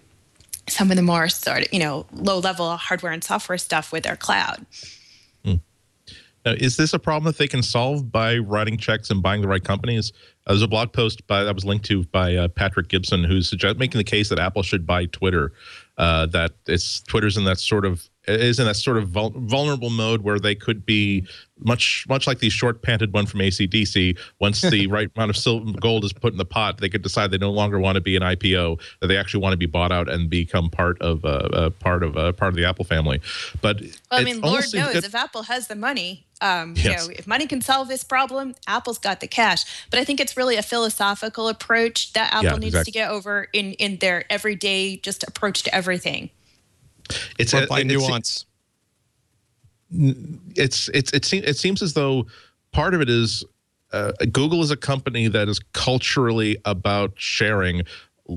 some of the more sort of, low-level hardware and software stuff with their cloud. Now, is this a problem that they can solve by writing checks and buying the right companies? There's a blog post that was linked to by Patrick Gibson, who's making the case that Apple should buy Twitter. That Twitter's in that sort of vulnerable mode where they could be much like the short-panted one from ACDC. Once the right amount of gold is put in the pot, they could decide they no longer want to be an IPO, that they actually want to be bought out and become part of the Apple family. But Lord knows if Apple has the money. Yes. If money can solve this problem, Apple's got the cash. But I think it's really a philosophical approach that Apple needs to get over in their everyday just approach to everything. It's by nuance. It seems as though part of it is Google is a company that is culturally about sharing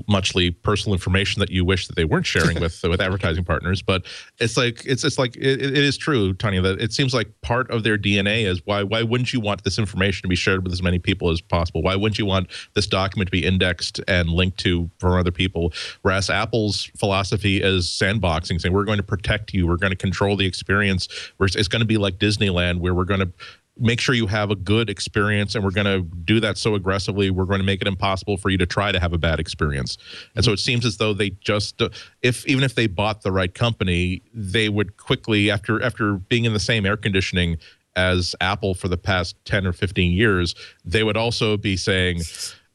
muchly personal information that you wish that they weren't sharing with advertising partners. But it is true, Tanya, that it seems like part of their DNA is why wouldn't you want this information to be shared with as many people as possible? Why wouldn't you want this document to be indexed and linked to for other people? Whereas Apple's philosophy is sandboxing, saying we're going to protect you, we're going to control the experience. It's going to be like Disneyland, where we're going to make sure you have a good experience, and we're going to do that so aggressively, we're going to make it impossible for you to try to have a bad experience. And so it seems as though they just, even if they bought the right company, they would quickly, after being in the same air conditioning as Apple for the past 10 or 15 years, they would also be saying,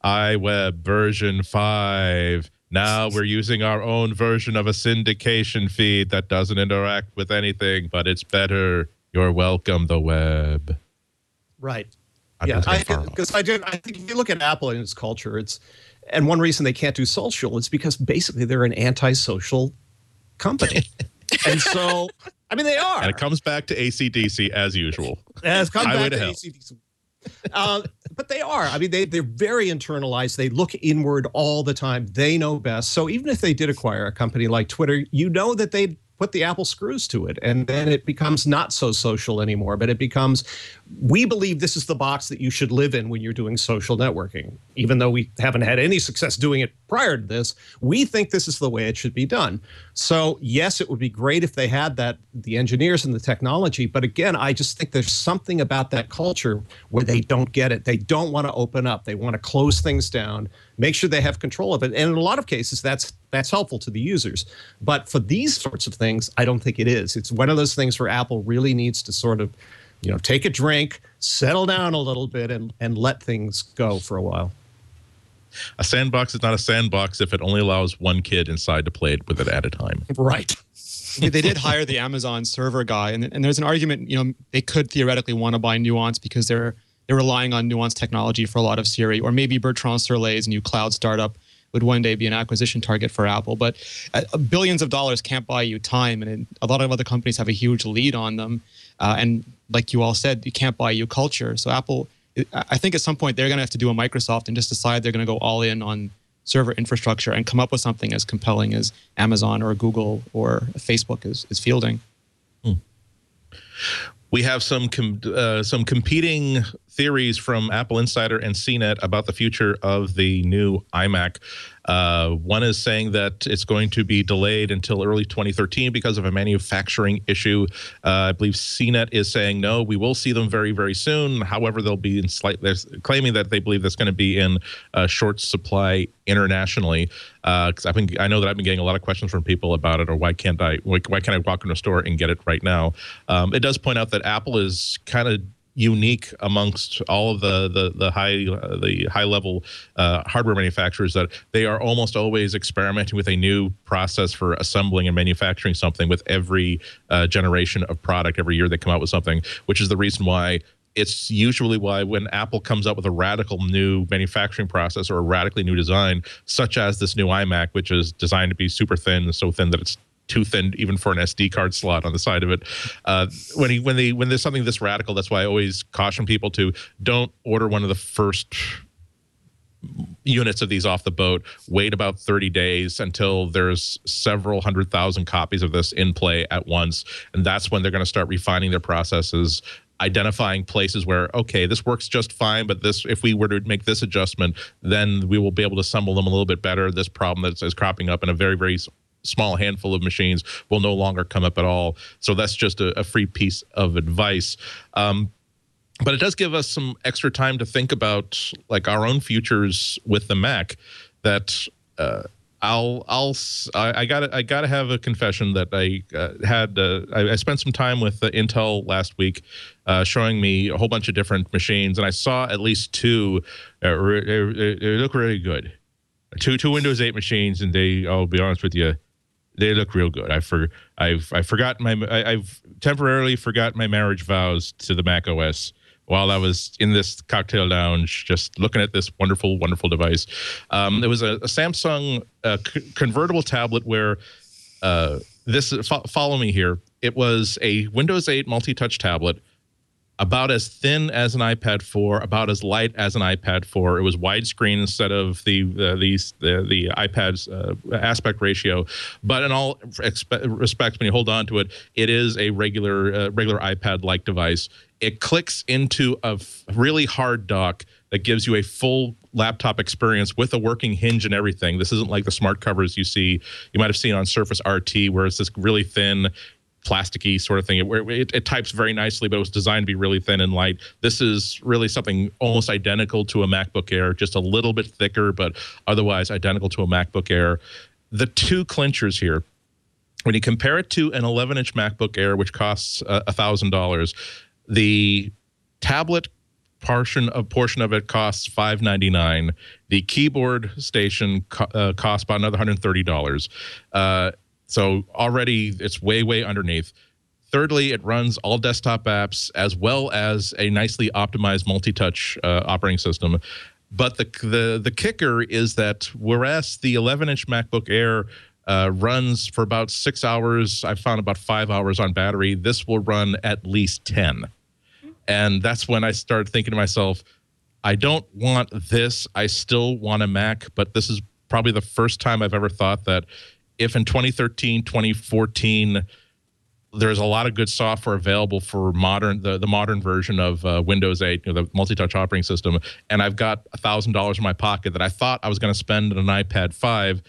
iWeb version 5, Now we're using our own version of a syndication feed that doesn't interact with anything, but it's better. You're welcome, the web. Right. I think if you look at Apple and its culture, and one reason they can't do social is because basically they're an antisocial company. And so, I mean, they are. And it comes back to ACDC as usual. It comes back to ACDC. But they are. I mean, they're very internalized. They look inward all the time. They know best. So even if they did acquire a company like Twitter, you know that they'd put the Apple screws to it. And then it becomes not so social anymore. But it becomes, we believe this is the box that you should live in when you're doing social networking. Even though we haven't had any success doing it prior to this, we think this is the way it should be done. So yes, it would be great if they had the engineers and the technology. But again, I just think there's something about that culture where they don't get it. They don't want to open up. They want to close things down, make sure they have control of it. And in a lot of cases, that's helpful to the users. But for these sorts of things, I don't think it is. It's one of those things where Apple really needs to sort of, take a drink, settle down a little bit, and let things go for a while. A sandbox is not a sandbox if it only allows one kid inside to play it with it at a time. Right. They did hire the Amazon server guy, and there's an argument, they could theoretically want to buy Nuance because they're relying on Nuance technology for a lot of Siri, or maybe Bertrand Serlet's new cloud startup would one day be an acquisition target for Apple. But billions of dollars can't buy you time, and a lot of other companies have a huge lead on them. And like you all said, you can't buy you culture. So Apple, I think at some point they're going to have to do a Microsoft and just decide they're going to go all in on server infrastructure and come up with something as compelling as Amazon or Google or Facebook is fielding. We have some competing theories from Apple Insider and CNET about the future of the new iMac. One is saying that it's going to be delayed until early 2013 because of a manufacturing issue. I believe CNET is saying, no, we will see them very, very soon. However, they'll be in they're claiming that they believe that's going to be in short supply internationally. Because I know that I've been getting a lot of questions from people about it, or why can't I walk into a store and get it right now? It does point out that Apple is kind of unique amongst all of the high level hardware manufacturers, that they are almost always experimenting with a new process for assembling and manufacturing something with every generation of product. Every year they come out with something, which is the reason why it's usually why when Apple comes up with a radical new manufacturing process or a radically new design, such as this new iMac, which is designed to be super thin, so thin that it's too thin even for an SD card slot on the side of it. When there's something this radical, that's why I always caution people to don't order one of the first units of these off the boat. Wait about 30 days until there's several 100,000 copies of this in play at once, and that's when they're going to start refining their processes, identifying places where, okay, this works just fine, but this, if we were to make this adjustment, then we will be able to assemble them a little bit better. This problem that is cropping up in a very, very small handful of machines will no longer come up at all. So that's just a free piece of advice. But it does give us some extra time to think about like our own futures with the Mac. That I gotta have a confession that I spent some time with Intel last week, showing me a whole bunch of different machines, and I saw at least two. They look really good. Two Windows 8 machines, and I'll be honest with you, they look real good. I've temporarily forgot my marriage vows to the macOS while I was in this cocktail lounge, just looking at this wonderful, wonderful device. It was a Samsung convertible tablet where follow me here. It was a Windows 8 multi-touch tablet, about as thin as an iPad 4, about as light as an iPad 4. It was widescreen instead of the iPad's aspect ratio. But in all respects, when you hold on to it, it is a regular iPad-like device. It clicks into a really hard dock that gives you a full laptop experience with a working hinge and everything. This isn't like the smart covers you might have seen on Surface RT, where it's this really thin, plasticky sort of thing. It types very nicely, but it was designed to be really thin and light. This is really something almost identical to a MacBook Air, just a little bit thicker, but otherwise identical to a MacBook Air. The two clinchers here, when you compare it to an 11-inch MacBook Air, which costs $1,000, the tablet portion of it costs $599. The keyboard station costs about another $130. So already it's way underneath. Thirdly, it runs all desktop apps as well as a nicely optimized multi-touch operating system. But the kicker is that whereas the 11-inch MacBook Air runs for about 6 hours, I found about 5 hours on battery, this will run at least 10. And that's when I started thinking to myself, I don't want this. I still want a Mac, but this is probably the first time I've ever thought that if in 2013, 2014, there's a lot of good software available for the modern version of Windows 8, the multi-touch operating system, and I've got $1,000 in my pocket that I thought I was going to spend on an iPad 5,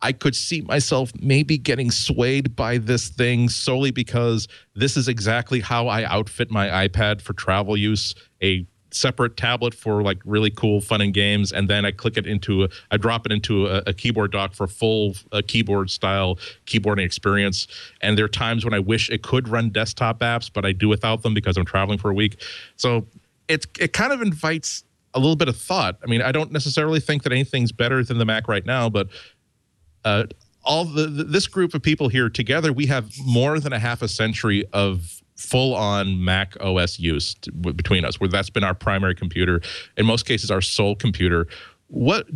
I could see myself maybe getting swayed by this thing solely because this is exactly how I outfit my iPad for travel use, a separate tablet for like really cool fun and games, and then I drop it into a keyboard dock for full keyboard style keyboarding experience. And there are times when I wish it could run desktop apps, but I do without them because I'm traveling for a week. So it kind of invites a little bit of thought. I mean, I don't necessarily think that anything's better than the Mac right now, but this group of people here together, we have more than a half a century of full-on Mac OS use between us, where that's been our primary computer, in most cases our sole computer. What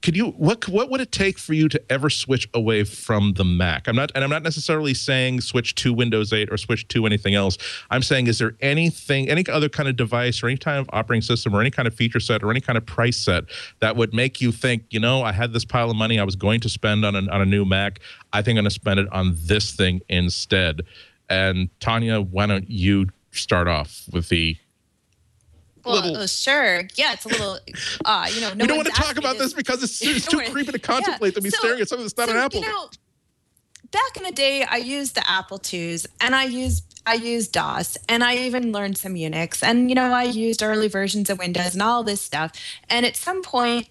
would it take for you to ever switch away from the Mac? I'm not necessarily saying switch to Windows 8 or switch to anything else. I'm saying, is there any other kind of device or any kind of operating system or any kind of feature set or any kind of price set that would make you think, I had this pile of money I was going to spend on a new Mac. I think I'm going to spend it on this thing instead. And Tanya, why don't you start off with the sure. Yeah, it's a little, no we don't want to talk about this because it's too creepy to contemplate to be staring at something that's not an Apple. Back in the day, I used the Apple IIs, and I used DOS, and I even learned some Unix, and, I used early versions of Windows and all this stuff. And at some point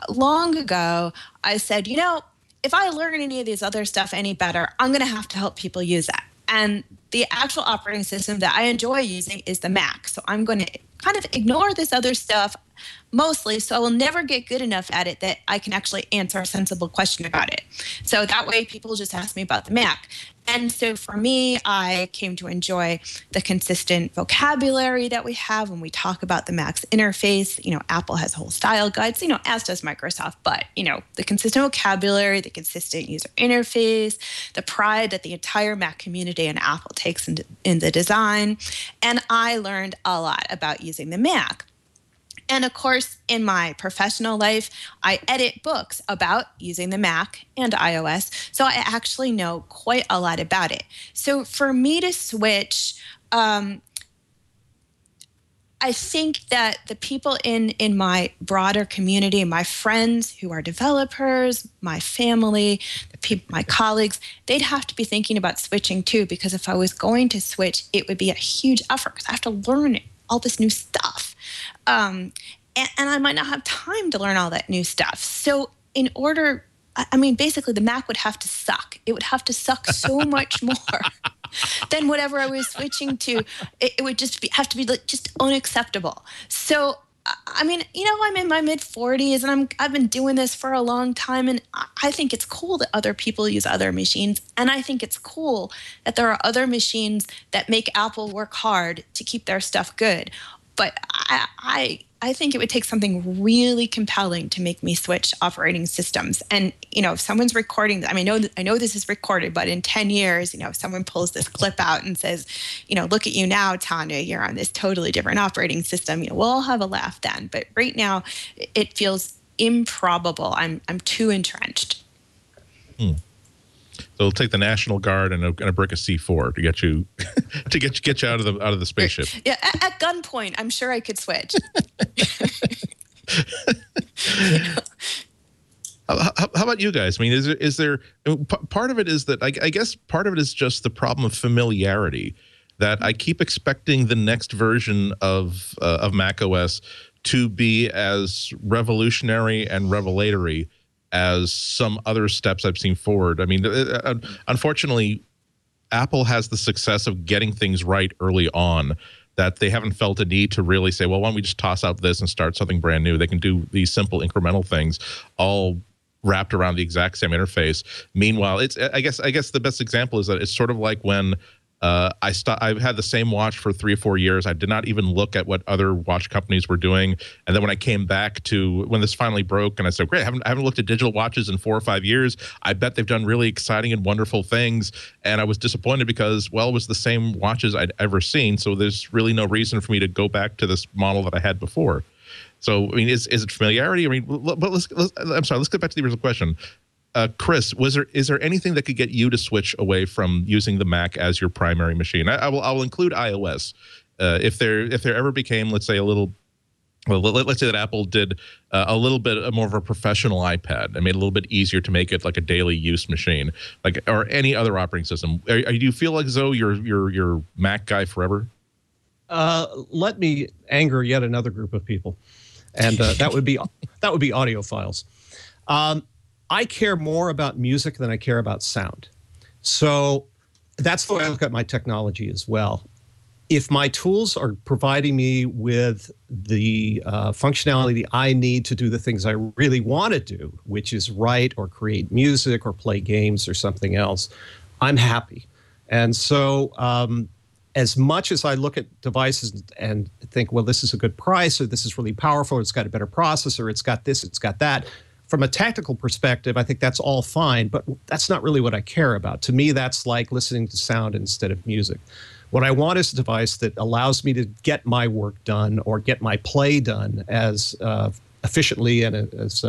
long ago, I said, if I learn any of these other stuff any better, I'm going to have to help people use that. And the actual operating system that I enjoy using is the Mac. So I'm going to kind of ignore this other stuff mostly, so I will never get good enough at it that I can actually answer a sensible question about it. So that way people just ask me about the Mac. And so for me, I came to enjoy the consistent vocabulary that we have when we talk about the Mac's interface. Apple has whole style guides, as does Microsoft, but, the consistent vocabulary, the consistent user interface, the pride that the entire Mac community and Apple takes in the design. And I learned a lot about using the Mac. And of course, in my professional life, I edit books about using the Mac and iOS, so I actually know quite a lot about it. So for me to switch, I think that the people in my broader community, my friends who are developers, my family, my colleagues, they'd have to be thinking about switching too, because if I was going to switch, it would be a huge effort because I have to learn all this new stuff. And I might not have time to learn all that new stuff. So basically the Mac would have to suck. It would have to suck so much more than whatever I was switching to. It would have to be just unacceptable. So, I'm in my mid-40s and I've been doing this for a long time, and I think it's cool that other people use other machines, and I think it's cool that there are other machines that make Apple work hard to keep their stuff good. But I think it would take something really compelling to make me switch operating systems. And, if someone's recording, I know this is recorded, but in 10 years, if someone pulls this clip out and says, look at you now, Tanya, you're on this totally different operating system, we'll all have a laugh then. But right now, it feels improbable. I'm too entrenched. So it'll take the National Guard and a brick of C4 to get you get you out of the spaceship. Yeah, at gunpoint, I'm sure I could switch. How about you guys? I mean, is there part of it is that I guess part of it is just the problem of familiarity, that I keep expecting the next version of macOS to be as revolutionary and revelatory as some other steps I've seen forward. I mean, unfortunately, Apple has the success of getting things right early on. that they haven't felt a need to really say, well, why don't we just toss out this and start something brand new? They can do these simple incremental things all wrapped around the exact same interface. Meanwhile, I guess the best example is that it's sort of like when I've had the same watch for 3 or 4 years. I did not even look at what other watch companies were doing. And then when I came back to when this finally broke, and I said, great, I haven't looked at digital watches in 4 or 5 years. I bet they've done really exciting and wonderful things. And I was disappointed because, well, it was the same watches I'd ever seen. So there's really no reason for me to go back to this model that I had before. So, I mean, is it familiarity? I mean, but let's get back to the original question. Chris, is there anything that could get you to switch away from using the Mac as your primary machine? I will include iOS. If there ever became, let's say, let's say that Apple did a little bit more of a professional iPad and made it a little bit easier to make it like a daily use machine, like, or any other operating system. Do you feel like as though you're Mac guy forever? Let me anger yet another group of people, and that would be audiophiles. I care more about music than I care about sound. So that's the way I look at my technology as well. If my tools are providing me with the functionality I need to do the things I really want to do, which is write or create music or play games or something else, I'm happy. And so as much as I look at devices and think, well, this is a good price, or this is really powerful, or it's got a better processor, it's got this, it's got that, from a tactical perspective, I think that's all fine, but that's not really what I care about. To me, that's like listening to sound instead of music. What I want is a device that allows me to get my work done or get my play done as efficiently and as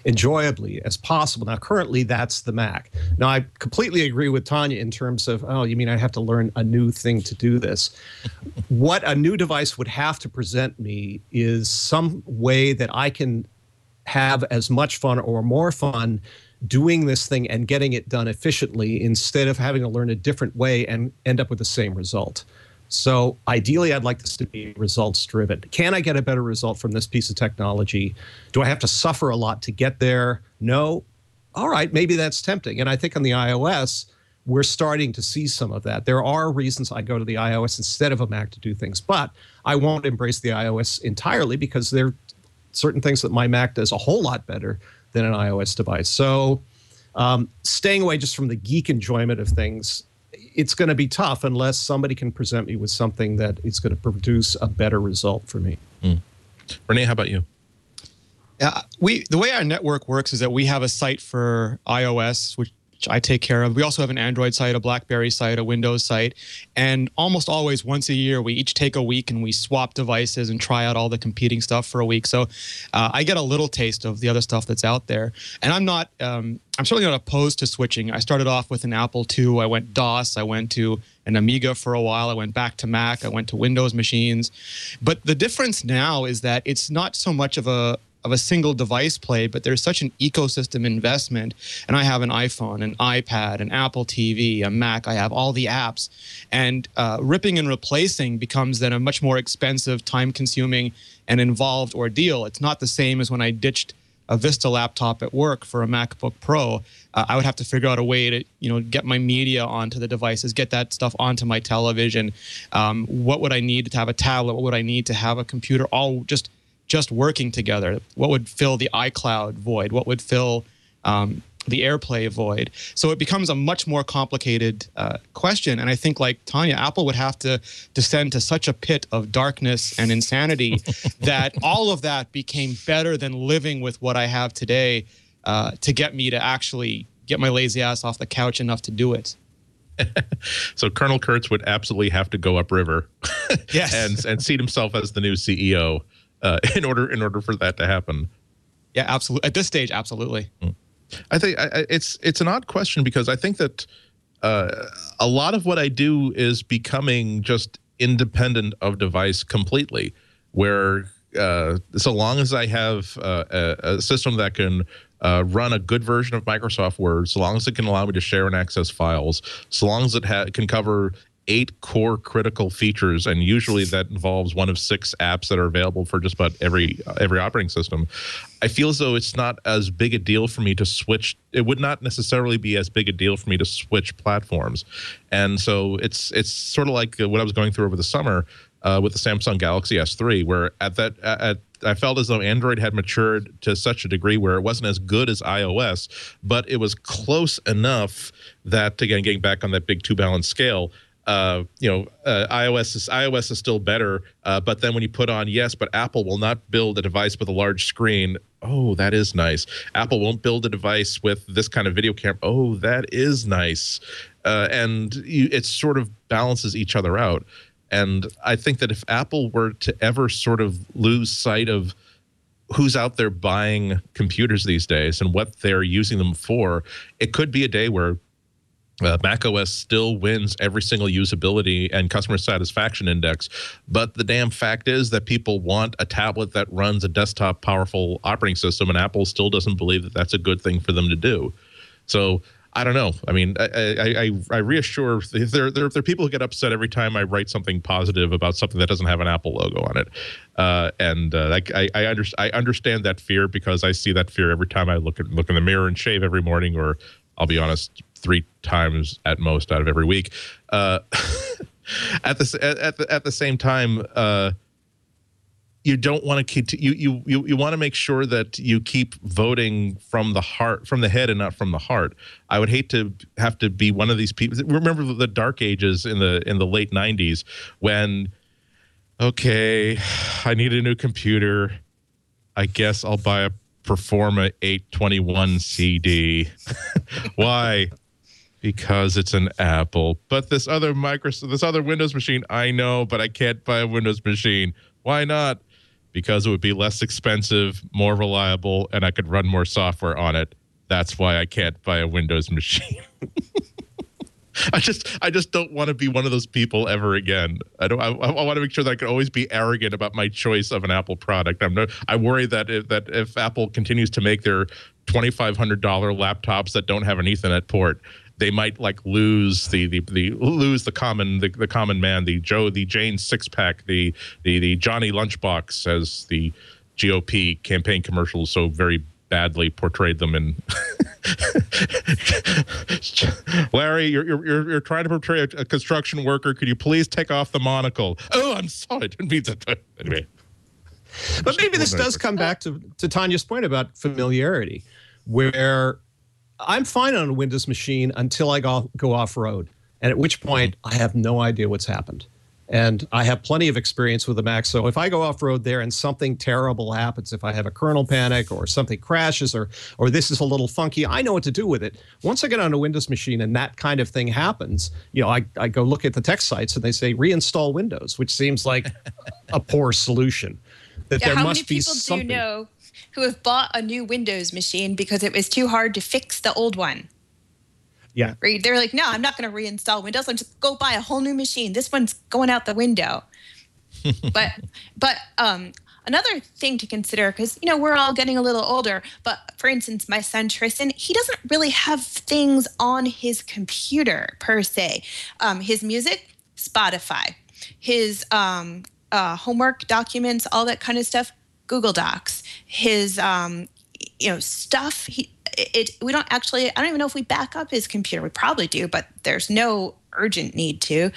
enjoyably as possible. Now, currently, that's the Mac. Now, I completely agree with Tanya in terms of, oh, you mean I have to learn a new thing to do this? What a new device would have to present me is some way that I can have as much fun or more fun doing this thing and getting it done efficiently instead of having to learn a different way and end up with the same result. So ideally, I'd like this to be results driven. Can I get a better result from this piece of technology? Do I have to suffer a lot to get there? No. All right, maybe that's tempting. And I think on the iOS, we're starting to see some of that. There are reasons I go to the iOS instead of a Mac to do things, but I won't embrace the iOS entirely because there are certain things that my Mac does a whole lot better than an iOS device. So staying away just from the geek enjoyment of things, it's going to be tough unless somebody can present me with something that is going to produce a better result for me. Renee, how about you? The way our network works is that we have a site for iOS, which I take care of. We also have an Android site, a BlackBerry site, a Windows site, and almost always once a year we each take a week and we swap devices and try out all the competing stuff for a week. So I get a little taste of the other stuff that's out there, and I'm certainly not opposed to switching. I started off with an Apple II. I went DOS. I went to an Amiga for a while. I went back to Mac. I went to Windows machines. But the difference now is that it's not so much of a single device play, but there's such an ecosystem investment. And I have an iPhone, an iPad, an Apple TV, a Mac. I have all the apps. And ripping and replacing becomes then a much more expensive, time-consuming, and involved ordeal. It's not the same as when I ditched a Vista laptop at work for a MacBook Pro. I would have to figure out a way to, get my media onto the devices, get that stuff onto my television. What would I need to have a tablet? What would I need to have a computer? All just working together. What would fill the iCloud void? What would fill the AirPlay void? So it becomes a much more complicated question. And I think, like Tanya, Apple would have to descend to such a pit of darkness and insanity that all of that became better than living with what I have today to get me to actually get my lazy ass off the couch enough to do it. So Colonel Kurtz would absolutely have to go upriver yes. and seat himself as the new CEO. In order for that to happen. Yeah, absolutely. At this stage, absolutely. I think it's an odd question because I think that a lot of what I do is becoming just independent of device completely, where so long as I have a system that can run a good version of Microsoft Word, so long as it can allow me to share and access files, so long as it can cover 8 core critical features, and usually that involves one of 6 apps that are available for just about every operating system. I feel as though it's not as big a deal for me to switch. It would not necessarily be as big a deal for me to switch platforms, and so it's sort of like what I was going through over the summer with the Samsung Galaxy S3, where I felt as though Android had matured to such a degree where it wasn't as good as iOS, but it was close enough that, again, getting back on that big 2-balance scale, iOS is still better, but then when you put on, yes, but Apple will not build a device with a large screen. Oh, that is nice. Apple won't build a device with this kind of video camera. Oh, that is nice. It sort of balances each other out. And I think that if Apple were to ever sort of lose sight of who's out there buying computers these days and what they're using them for, it could be a day where macOS still wins every single usability and customer satisfaction index. But the damn fact is that people want a tablet that runs a desktop powerful operating system, and Apple still doesn't believe that that's a good thing for them to do. So I don't know. I mean, I reassure there are people who get upset every time I write something positive about something that doesn't have an Apple logo on it, I understand that fear because I see that fear every time I look in the mirror and shave every morning, or I'll be honest, 3 times at most out of every week. At the same time, you don't want to you want to make sure that you keep voting from the head and not from the heart. I would hate to have to be one of these people. Remember the dark ages in the late 90s when, okay, I need a new computer. I guess I'll buy a Performa 821 CD. Why? Because it's an Apple. But this other Windows machine, I know, but I can't buy a Windows machine. Why not? Because it would be less expensive, more reliable, and I could run more software on it. That's why I can't buy a Windows machine. I just don't want to be one of those people ever again. I want to make sure that I can always be arrogant about my choice of an Apple product. I worry that if Apple continues to make their $2,500 laptops that don't have an Ethernet port, they might lose the common man, the Jane 6-pack, the Johnny Lunchbox, as the GOP campaign commercials so very badly portrayed them in. Larry, you're trying to portray a construction worker. Could you please take off the monocle? Oh, I'm sorry. I didn't mean to. Anyway. But maybe this does come back to Tanya's point about familiarity, where I'm fine on a Windows machine until I go off-road, and at which point I have no idea what's happened. And I have plenty of experience with the Mac, so if I go off-road there and something terrible happens, if I have a kernel panic or something crashes or this is a little funky, I know what to do with it. Once I get on a Windows machine and that kind of thing happens, I go look at the tech sites and they say reinstall Windows, which seems like a poor solution. How many people do you know who have bought a new Windows machine because it was too hard to fix the old one? Yeah. They're like, no, I'm not going to reinstall Windows. I'm just go buy a whole new machine. This one's going out the window. But another thing to consider, because, we're all getting a little older, but for instance, my son Tristan, he doesn't really have things on his computer per se. His music, Spotify. His homework documents, all that kind of stuff, Google Docs. His, stuff, we don't actually, I don't even know if we back up his computer. We probably do, but there's no urgent need to.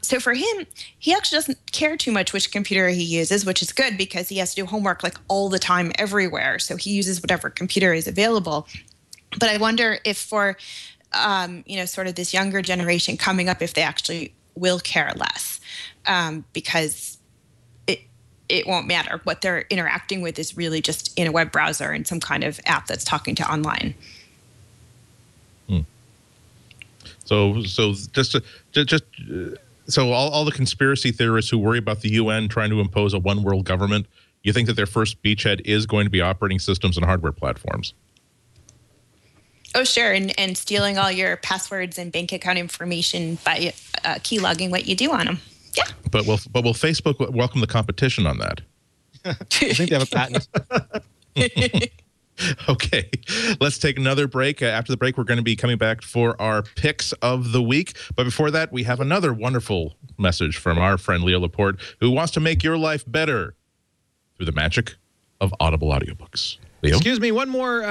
So for him, he actually doesn't care too much which computer he uses, which is good because he has to do homework all the time everywhere. So he uses whatever computer is available. But I wonder if for, sort of this younger generation coming up, if they actually will care less, because it won't matter. What they're interacting with is really just in a web browser and some kind of app that's talking to online. So all the conspiracy theorists who worry about the UN trying to impose a one world government, you think that their first beachhead is going to be operating systems and hardware platforms? Oh, sure. And stealing all your passwords and bank account information by keylogging what you do on them. Yeah. But will Facebook welcome the competition on that? I think they have a patent. Okay, let's take another break. After the break, we're going to be coming back for our picks of the week. But before that, we have another wonderful message from our friend Leo Laporte, who wants to make your life better through the magic of Audible audiobooks. Leo? Excuse me, one more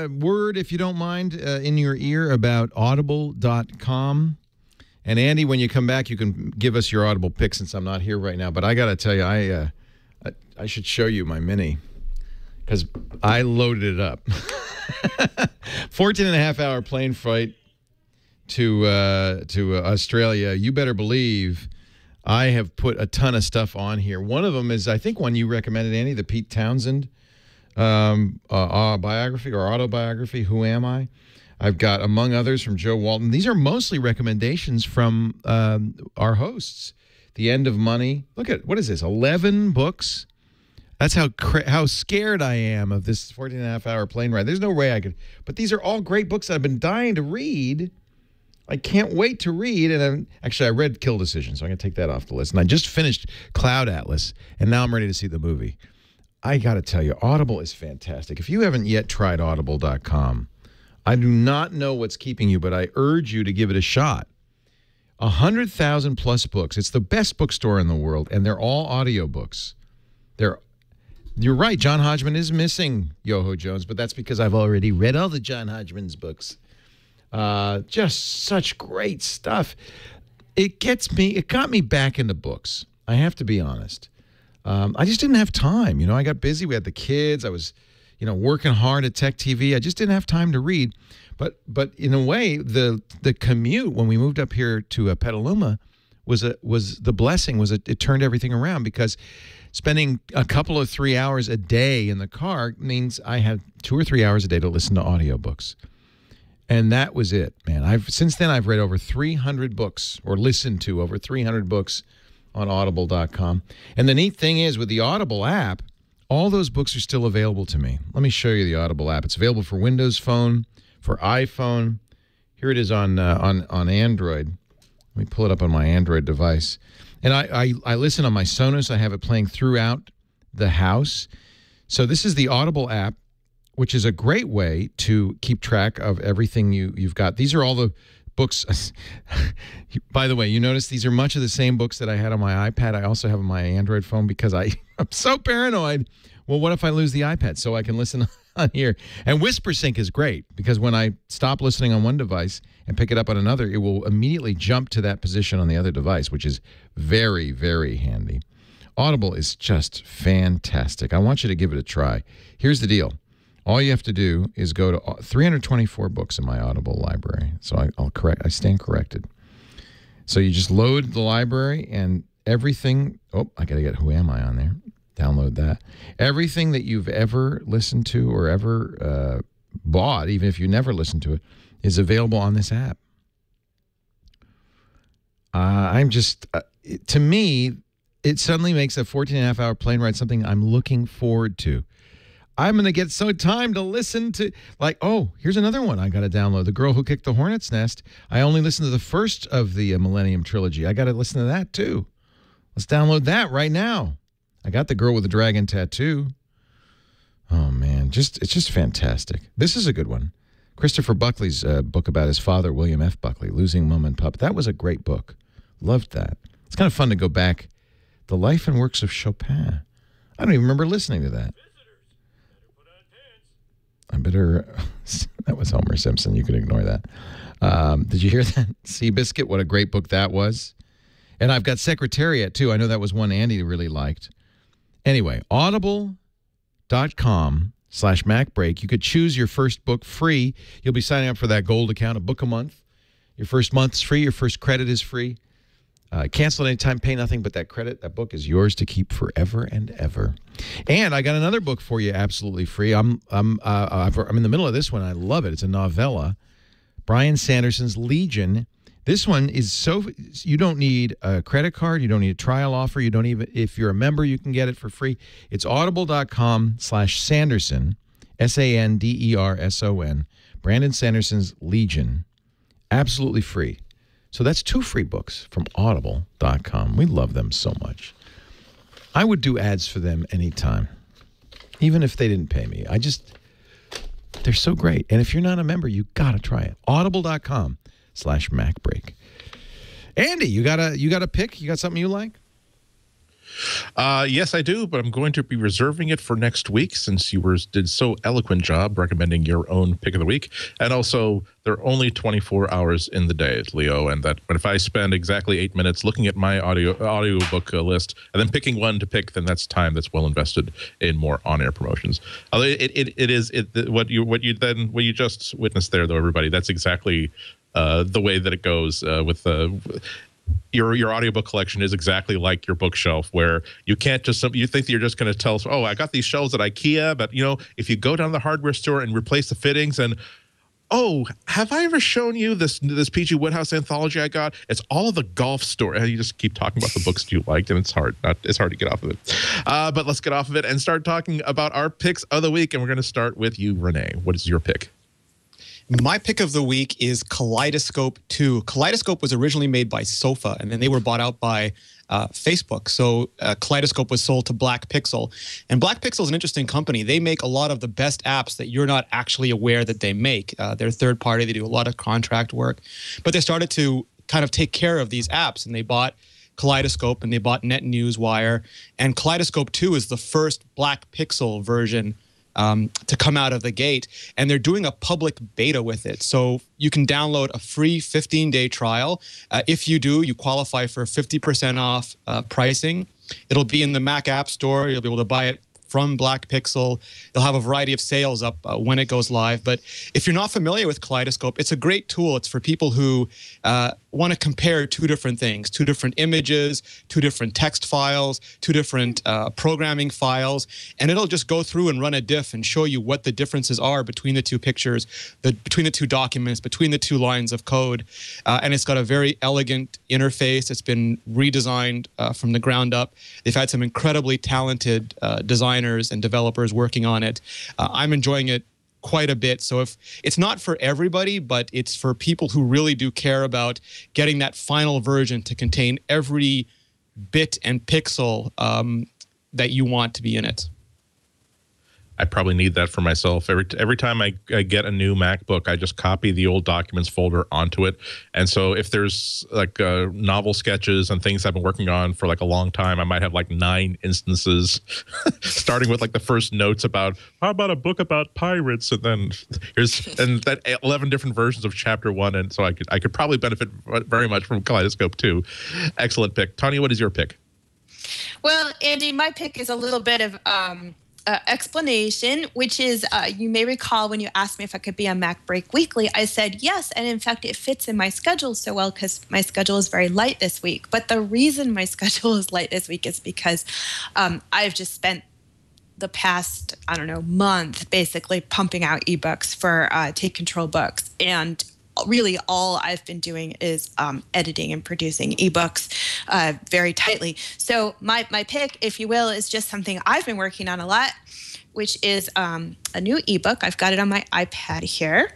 word, if you don't mind, in your ear about audible.com. And Andy, when you come back, you can give us your Audible pick since I'm not here right now. But I got to tell you, I should show you my mini because I loaded it up. 14.5-hour plane flight to Australia. You better believe I have put a ton of stuff on here. One of them is, I think, one you recommended, Andy, the Pete Townsend biography or autobiography, Who Am I? I've got, among others, from Joe Walton. These are mostly recommendations from our hosts. The End of Money. Look at, what is this, 11 books? That's how scared I am of this 14.5-hour plane ride. There's no way I could. But these are all great books that I've been dying to read. I can't wait to read. And I read Kill Decision, so I'm going to take that off the list. And I just finished Cloud Atlas, and now I'm ready to see the movie. I got to tell you, Audible is fantastic. If you haven't yet tried audible.com, I do not know what's keeping you, but I urge you to give it a shot. 100,000 plus books. It's the best bookstore in the world, and they're all audiobooks. You're right, John Hodgman is missing Yoho Jones, but that's because I've already read all the John Hodgman's books. Just such great stuff. It got me back into books. I have to be honest. I just didn't have time. You know, I got busy. We had the kids. I was, working hard at Tech TV. I just didn't have time to read. But in a way, the commute when we moved up here to Petaluma was the blessing. It turned everything around because spending a couple of 3 hours a day in the car means I had 2 or 3 hours a day to listen to audiobooks. And that was it, man. Since then I've read over 300 books or listened to over 300 books on audible.com. And the neat thing is with the Audible app, all those books are still available to me. Let me show you the Audible app. It's available for Windows Phone, for iPhone. Here it is on Android. Let me pull it up on my Android device. And I listen on my Sonos. I have it playing throughout the house. So this is the Audible app, which is a great way to keep track of everything you've got. These are all the books. By the way, you notice these are much of the same books that I had on my iPad. I also have on my Android phone because I'm so paranoid. Well, what if I lose the iPad? So I can listen on here. And WhisperSync is great because when I stop listening on one device and pick it up on another, it will immediately jump to that position on the other device, which is very, very handy. Audible is just fantastic. I want you to give it a try. Here's the deal. All you have to do is go to 324 books in my Audible library. So I stand corrected. So you just load the library and everything. Oh, I got to get Who Am I on there. Download that. Everything that you've ever listened to or ever bought, even if you never listened to it, is available on this app. To me, it suddenly makes a 14.5-hour plane ride something I'm looking forward to. I'm going to get so time to listen to, here's another one I got to download. The Girl Who Kicked the Hornet's Nest. I only listened to the first of the Millennium Trilogy. I got to listen to that, too. Let's download that right now. I got The Girl with the Dragon Tattoo. Oh, man. It's just fantastic. This is a good one. Christopher Buckley's book about his father, William F. Buckley, Losing Mum and Pup. That was a great book. Loved that. It's kind of fun to go back. The Life and Works of Chopin. I don't even remember listening to that. That was Homer Simpson. You can ignore that. Did you hear that? Seabiscuit, what a great book that was. And I've got Secretariat, too. I know that was one Andy really liked. Anyway, audible.com/MacBreak. You could choose your first book free. You'll be signing up for that gold account, a book a month. Your first month's free. Your first credit is free. Cancel at any time, pay nothing, but that book is yours to keep forever and ever. And I got another book for you absolutely free. I'm in the middle of this one. I love it. It's a novella. Brian Sanderson's Legion. This one is you don't need a credit card. You don't need a trial offer. You don't even, if you're a member, you can get it for free. It's audible.com/Sanderson, Sanderson. Brandon Sanderson's Legion. Absolutely free. So that's 2 free books from audible.com. We love them so much. I would do ads for them anytime, even if they didn't pay me. They're so great. And if you're not a member, you got to try it. Audible.com/MacBreak. Andy, you got a pick? You got something you like? Yes, I do, but I'm going to be reserving it for next week since you did so eloquent job recommending your own pick of the week. And also, there are only 24 hours in the day, Leo, and but if I spend exactly 8 minutes looking at my audiobook list and then picking one to pick, then that's time that's well invested in more on-air promotions. Although what you just witnessed there, though, everybody, that's exactly the way that it goes with your audiobook collection is exactly like your bookshelf, where you can't just you think that you're just going to tell us, oh, I got these shelves at IKEA, but if you go down to the hardware store and replace the fittings, and oh, have I ever shown you this PG Woodhouse anthology I got? It's all of the golf store, and you just keep talking about the books you liked, and it's hard to get off of it. But let's get off of it and start talking about our picks of the week, and we're going to start with you, Renee. What is your pick? My pick of the week is Kaleidoscope 2. Kaleidoscope was originally made by Sofa, and then they were bought out by Facebook. So Kaleidoscope was sold to Black Pixel. And Black Pixel is an interesting company. They make a lot of the best apps that you're not actually aware that they make. They're third party. They do a lot of contract work. But they started to kind of take care of these apps, and they bought Kaleidoscope, and they bought NetNewsWire. And Kaleidoscope 2 is the first Black Pixel version to come out of the gate, and they're doing a public beta with it. So you can download a free 15-day trial. If you do, you qualify for 50% off pricing. It'll be in the Mac App Store. You'll be able to buy it from Black Pixel. They'll have a variety of sales up when it goes live. But if you're not familiar with Kaleidoscope, it's a great tool. It's for people who want to compare two different things, two different images, two different text files, two different programming files, and it'll just go through and run a diff and show you what the differences are between the two pictures, between the two documents, between the two lines of code. And it's got a very elegant interface. It's been redesigned from the ground up. They've had some incredibly talented designers and developers working on it. I'm enjoying it quite a bit. So if it's not for everybody, but it's for people who really do care about getting that final version to contain every bit and pixel that you want to be in it. I probably need that for myself. Every time I get a new MacBook, I just copy the old documents folder onto it. And so if there's like novel sketches and things I've been working on for like a long time, I might have like 9 instances, starting with like the first notes about how about a book about pirates, and then and that 11 different versions of chapter 1. And so I could probably benefit very much from Kaleidoscope 2. Excellent pick. Tanya, what is your pick? Well, Andy, my pick is a little bit of explanation, which is you may recall when you asked me if I could be on MacBreak Weekly, I said yes, and in fact it fits in my schedule so well because my schedule is very light this week. But the reason my schedule is light this week is because I've just spent the past, month basically pumping out ebooks for Take Control Books, and really all I've been doing is editing and producing ebooks very tightly. So my pick, if you will, is just something I've been working on a lot, which is a new ebook. I've got it on my iPad here,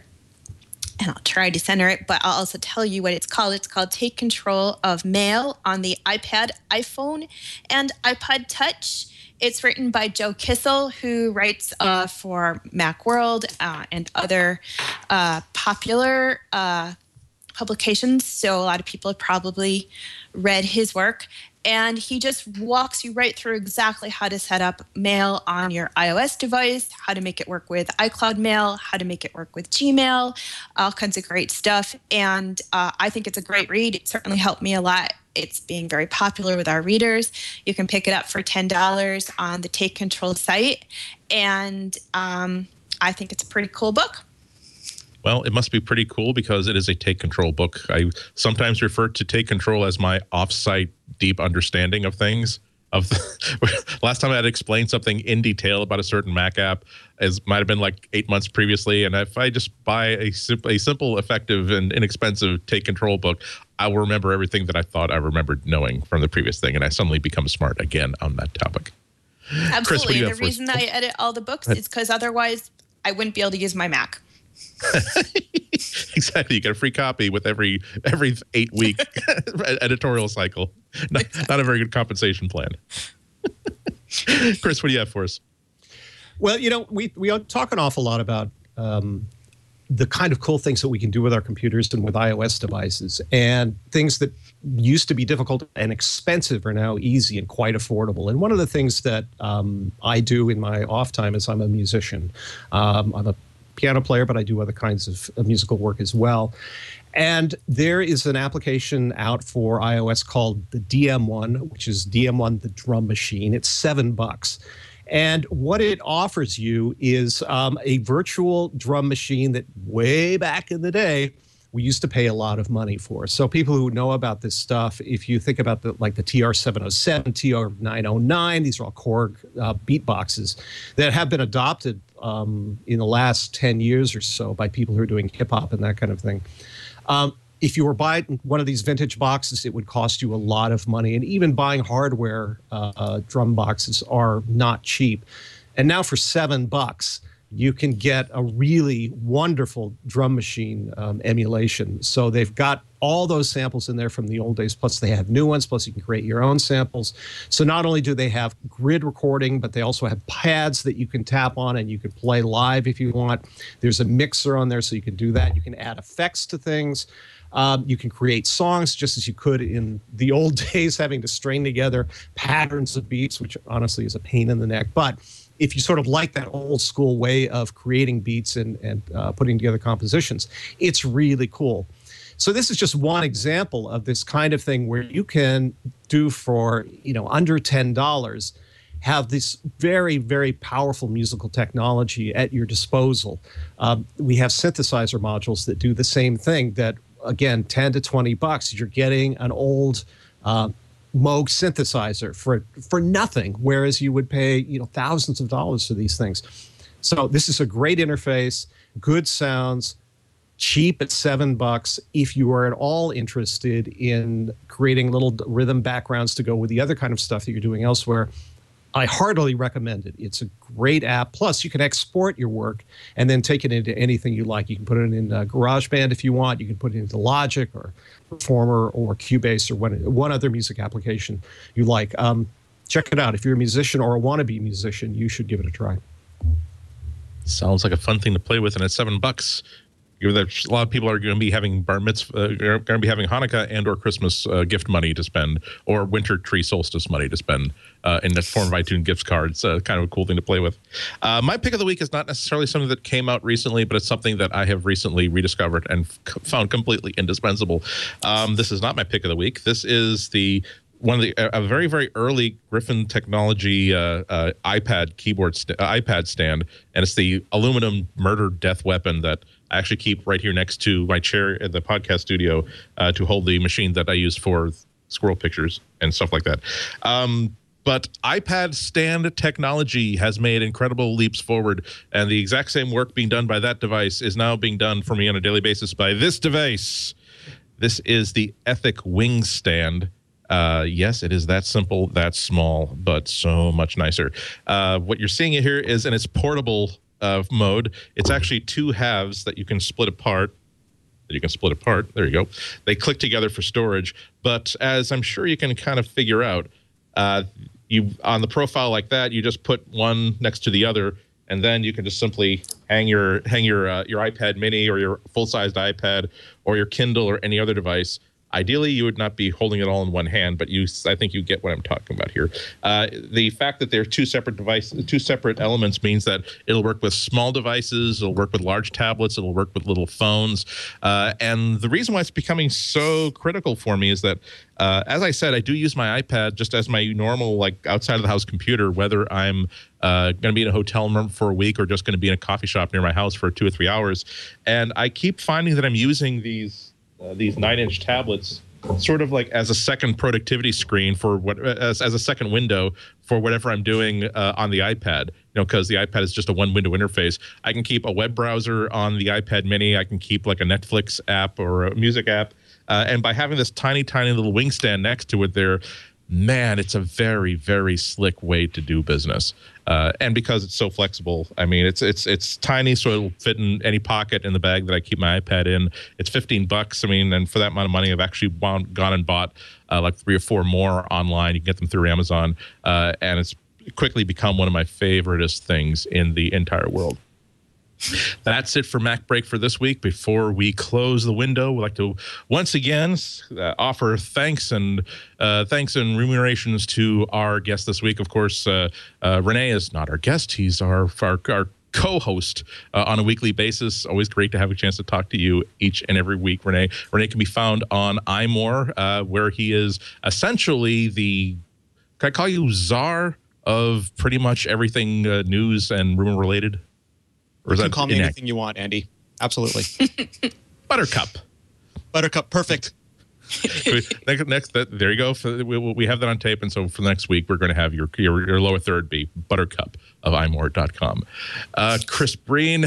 and I'll try to center it, but I'll also tell you what it's called. It's called Take Control of Mail on the iPad, iPhone, and iPod Touch. It's written by Joe Kissel, who writes for Macworld and other popular publications. So a lot of people have probably read his work. And he just walks you right through exactly how to set up mail on your iOS device, how to make it work with iCloud Mail, how to make it work with Gmail, all kinds of great stuff. And I think it's a great read. It certainly helped me a lot. It's being very popular with our readers. You can pick it up for $10 on the Take Control site. And I think it's a pretty cool book. Well, it must be pretty cool because it is a Take Control book. I sometimes refer to Take Control as my off-site deep understanding of things. Last time I had explained something in detail about a certain Mac app, might have been like 8 months previously. And if I just buy a simple, effective, and inexpensive Take Control book, I will remember everything that I thought I remembered knowing from the previous thing. And I suddenly become smart again on that topic. Absolutely. Chris, the reason I edit all the books is because otherwise I wouldn't be able to use my Mac. Exactly. You get a free copy with every 8-week editorial cycle. Not a very good compensation plan. Chris, what do you have for us? Well, we talk an awful lot about the kind of cool things that we can do with our computers and with iOS devices, and things that used to be difficult and expensive are now easy and quite affordable. And one of the things that I do in my off time is I'm a musician. I'm a piano player, but I do other kinds of musical work as well. And there is an application out for iOS called the DM1, which is DM1 the drum machine. It's $7. And what it offers you is a virtual drum machine that way back in the day we used to pay a lot of money for. So people who know about this stuff, if you think about the TR-707, TR-909, these are all Korg beatboxes that have been adopted in the last 10 years or so by people who are doing hip hop and that kind of thing. If you were buying one of these vintage boxes, it would cost you a lot of money. And even buying hardware drum boxes are not cheap. And now for $7, you can get a really wonderful drum machine emulation. So they've got all those samples in there from the old days, plus they have new ones, plus you can create your own samples. So not only do they have grid recording, but they also have pads that you can tap on and you can play live if you want. There's a mixer on there, so you can do that. You can add effects to things. You can create songs just as you could in the old days, having to string together patterns of beats, which honestly is a pain in the neck. But if you sort of like that old school way of creating beats and putting together compositions, it's really cool. So this is just one example of this kind of thing where you can do for, under $10, have this very, very powerful musical technology at your disposal. We have synthesizer modules that do the same thing that, again, $10 to $20, you're getting an old Moog synthesizer for nothing, whereas you would pay thousands of dollars for these things. So this is a great interface, good sounds, cheap at $7. If you are at all interested in creating little rhythm backgrounds to go with the other kind of stuff that you're doing elsewhere, I heartily recommend it. It's a great app. Plus, you can export your work and then take it into anything you like. You can put it in GarageBand if you want. You can put it into Logic or Performer or Cubase or one other music application you like. Check it out. If you're a musician or a wannabe musician, you should give it a try. Sounds like a fun thing to play with, and at $7, a lot of people are going to be having bar mitzvah, going to be having Hanukkah and or Christmas gift money to spend, or winter tree solstice money to spend in the form of iTunes gift cards. Kind of a cool thing to play with. My pick of the week is not necessarily something that came out recently, but it's something that I have recently rediscovered and found completely indispensable. This is not my pick of the week. This is a very, very early Griffin Technology iPad iPad stand, and it's the aluminum murder death weapon that I actually keep right here next to my chair at the podcast studio to hold the machine that I use for squirrel pictures and stuff like that. But iPad stand technology has made incredible leaps forward, and the exact same work being done by that device is now being done for me on a daily basis by this device. This is the Ethic Wing Stand. Yes, it is that simple, that small, but so much nicer. What you're seeing here is in its portable mode. It's actually two halves that you can split apart. There you go. They click together for storage. But as I'm sure you can kind of figure out, you on the profile like that, you just put one next to the other, and then you can just simply hang your iPad Mini or your full-sized iPad or your Kindle or any other device. Ideally, you would not be holding it all in one hand, but I think you get what I'm talking about here. The fact that they're two separate elements means that it'll work with small devices, it'll work with large tablets, it'll work with little phones. And the reason why it's becoming so critical for me is that, as I said, I do use my iPad just as my normal, outside of the house computer, whether I'm going to be in a hotel room for a week or just going to be in a coffee shop near my house for 2 or 3 hours. And I keep finding that I'm using these 9-inch tablets sort of like as a second productivity screen for as a second window for whatever I'm doing on the iPad, because the iPad is just a one-window interface. I can keep a web browser on the iPad Mini. I can keep like a Netflix app or a music app. And by having this tiny, tiny little wing stand next to it there, man, it's a very, very slick way to do business. And because it's so flexible, I mean, it's tiny, so it'll fit in any pocket in the bag that I keep my iPad in. It's $15. I mean, and for that amount of money, I've actually gone and bought like 3 or 4 more online. You can get them through Amazon, and it's quickly become one of my favoriteest things in the entire world. That's it for Mac Break for this week. Before we close the window, we'd like to once again offer thanks and remunerations to our guest this week. Of course, Renee is not our guest; he's our co-host on a weekly basis. Always great to have a chance to talk to you each and every week, Renee. Renee can be found on iMore, where he is essentially the, can I call you czar of pretty much everything news and rumor related? Or you can call me anything you want, Andy. Absolutely. Buttercup. Buttercup, perfect. next, there you go. We have that on tape, and so for next week, we're going to have your lower third be Buttercup of imore.com. Chris Breen,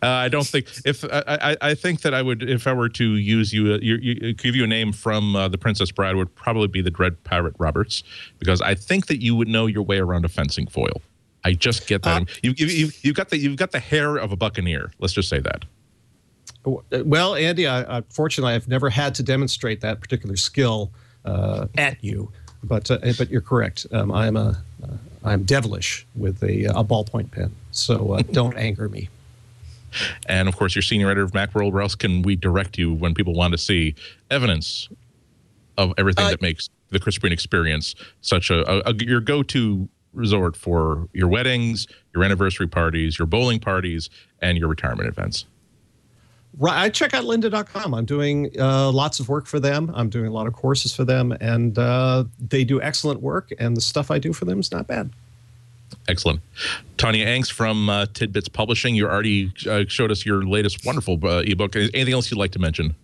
I don't think I think that I would, if I were to use give you a name from The Princess Bride, would probably be the Dread Pirate Roberts, because I think that you would know your way around a fencing foil. I just get that. You've got the hair of a buccaneer. Let's just say that. Well, Andy, fortunately, I've never had to demonstrate that particular skill at you, but you're correct. I'm devilish with a ballpoint pen, so don't anger me. And of course, you're senior editor of Macworld. Where else can we direct you when people want to see evidence of everything that makes the Chris Breen experience such your go-to resort for your weddings, your anniversary parties, your bowling parties, and your retirement events? Right, I check out lynda.com. I'm doing lots of work for them. I'm doing a lot of courses for them, and they do excellent work, and the stuff I do for them is not bad. Excellent. Tanya Angst from TWiT Publishing, you already showed us your latest wonderful ebook. Anything else you'd like to mention?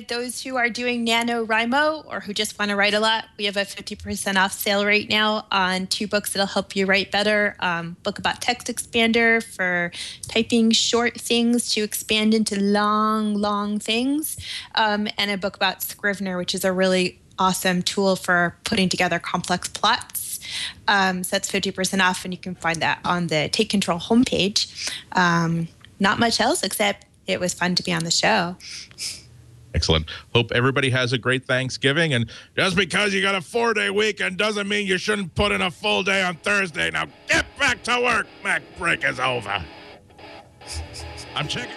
Those who are doing NaNoWriMo or who just want to write a lot, we have a 50% off sale right now on 2 books that'll help you write better. Book about text expander for typing short things to expand into long things, and a book about Scrivener, which is a really awesome tool for putting together complex plots. So that's 50% off, and you can find that on the Take Control homepage. Not much else except it was fun to be on the show. Excellent. Hope everybody has a great Thanksgiving. And just because you got a 4-day weekend doesn't mean you shouldn't put in a full day on Thursday. Now get back to work. Mac Break is over. I'm checking.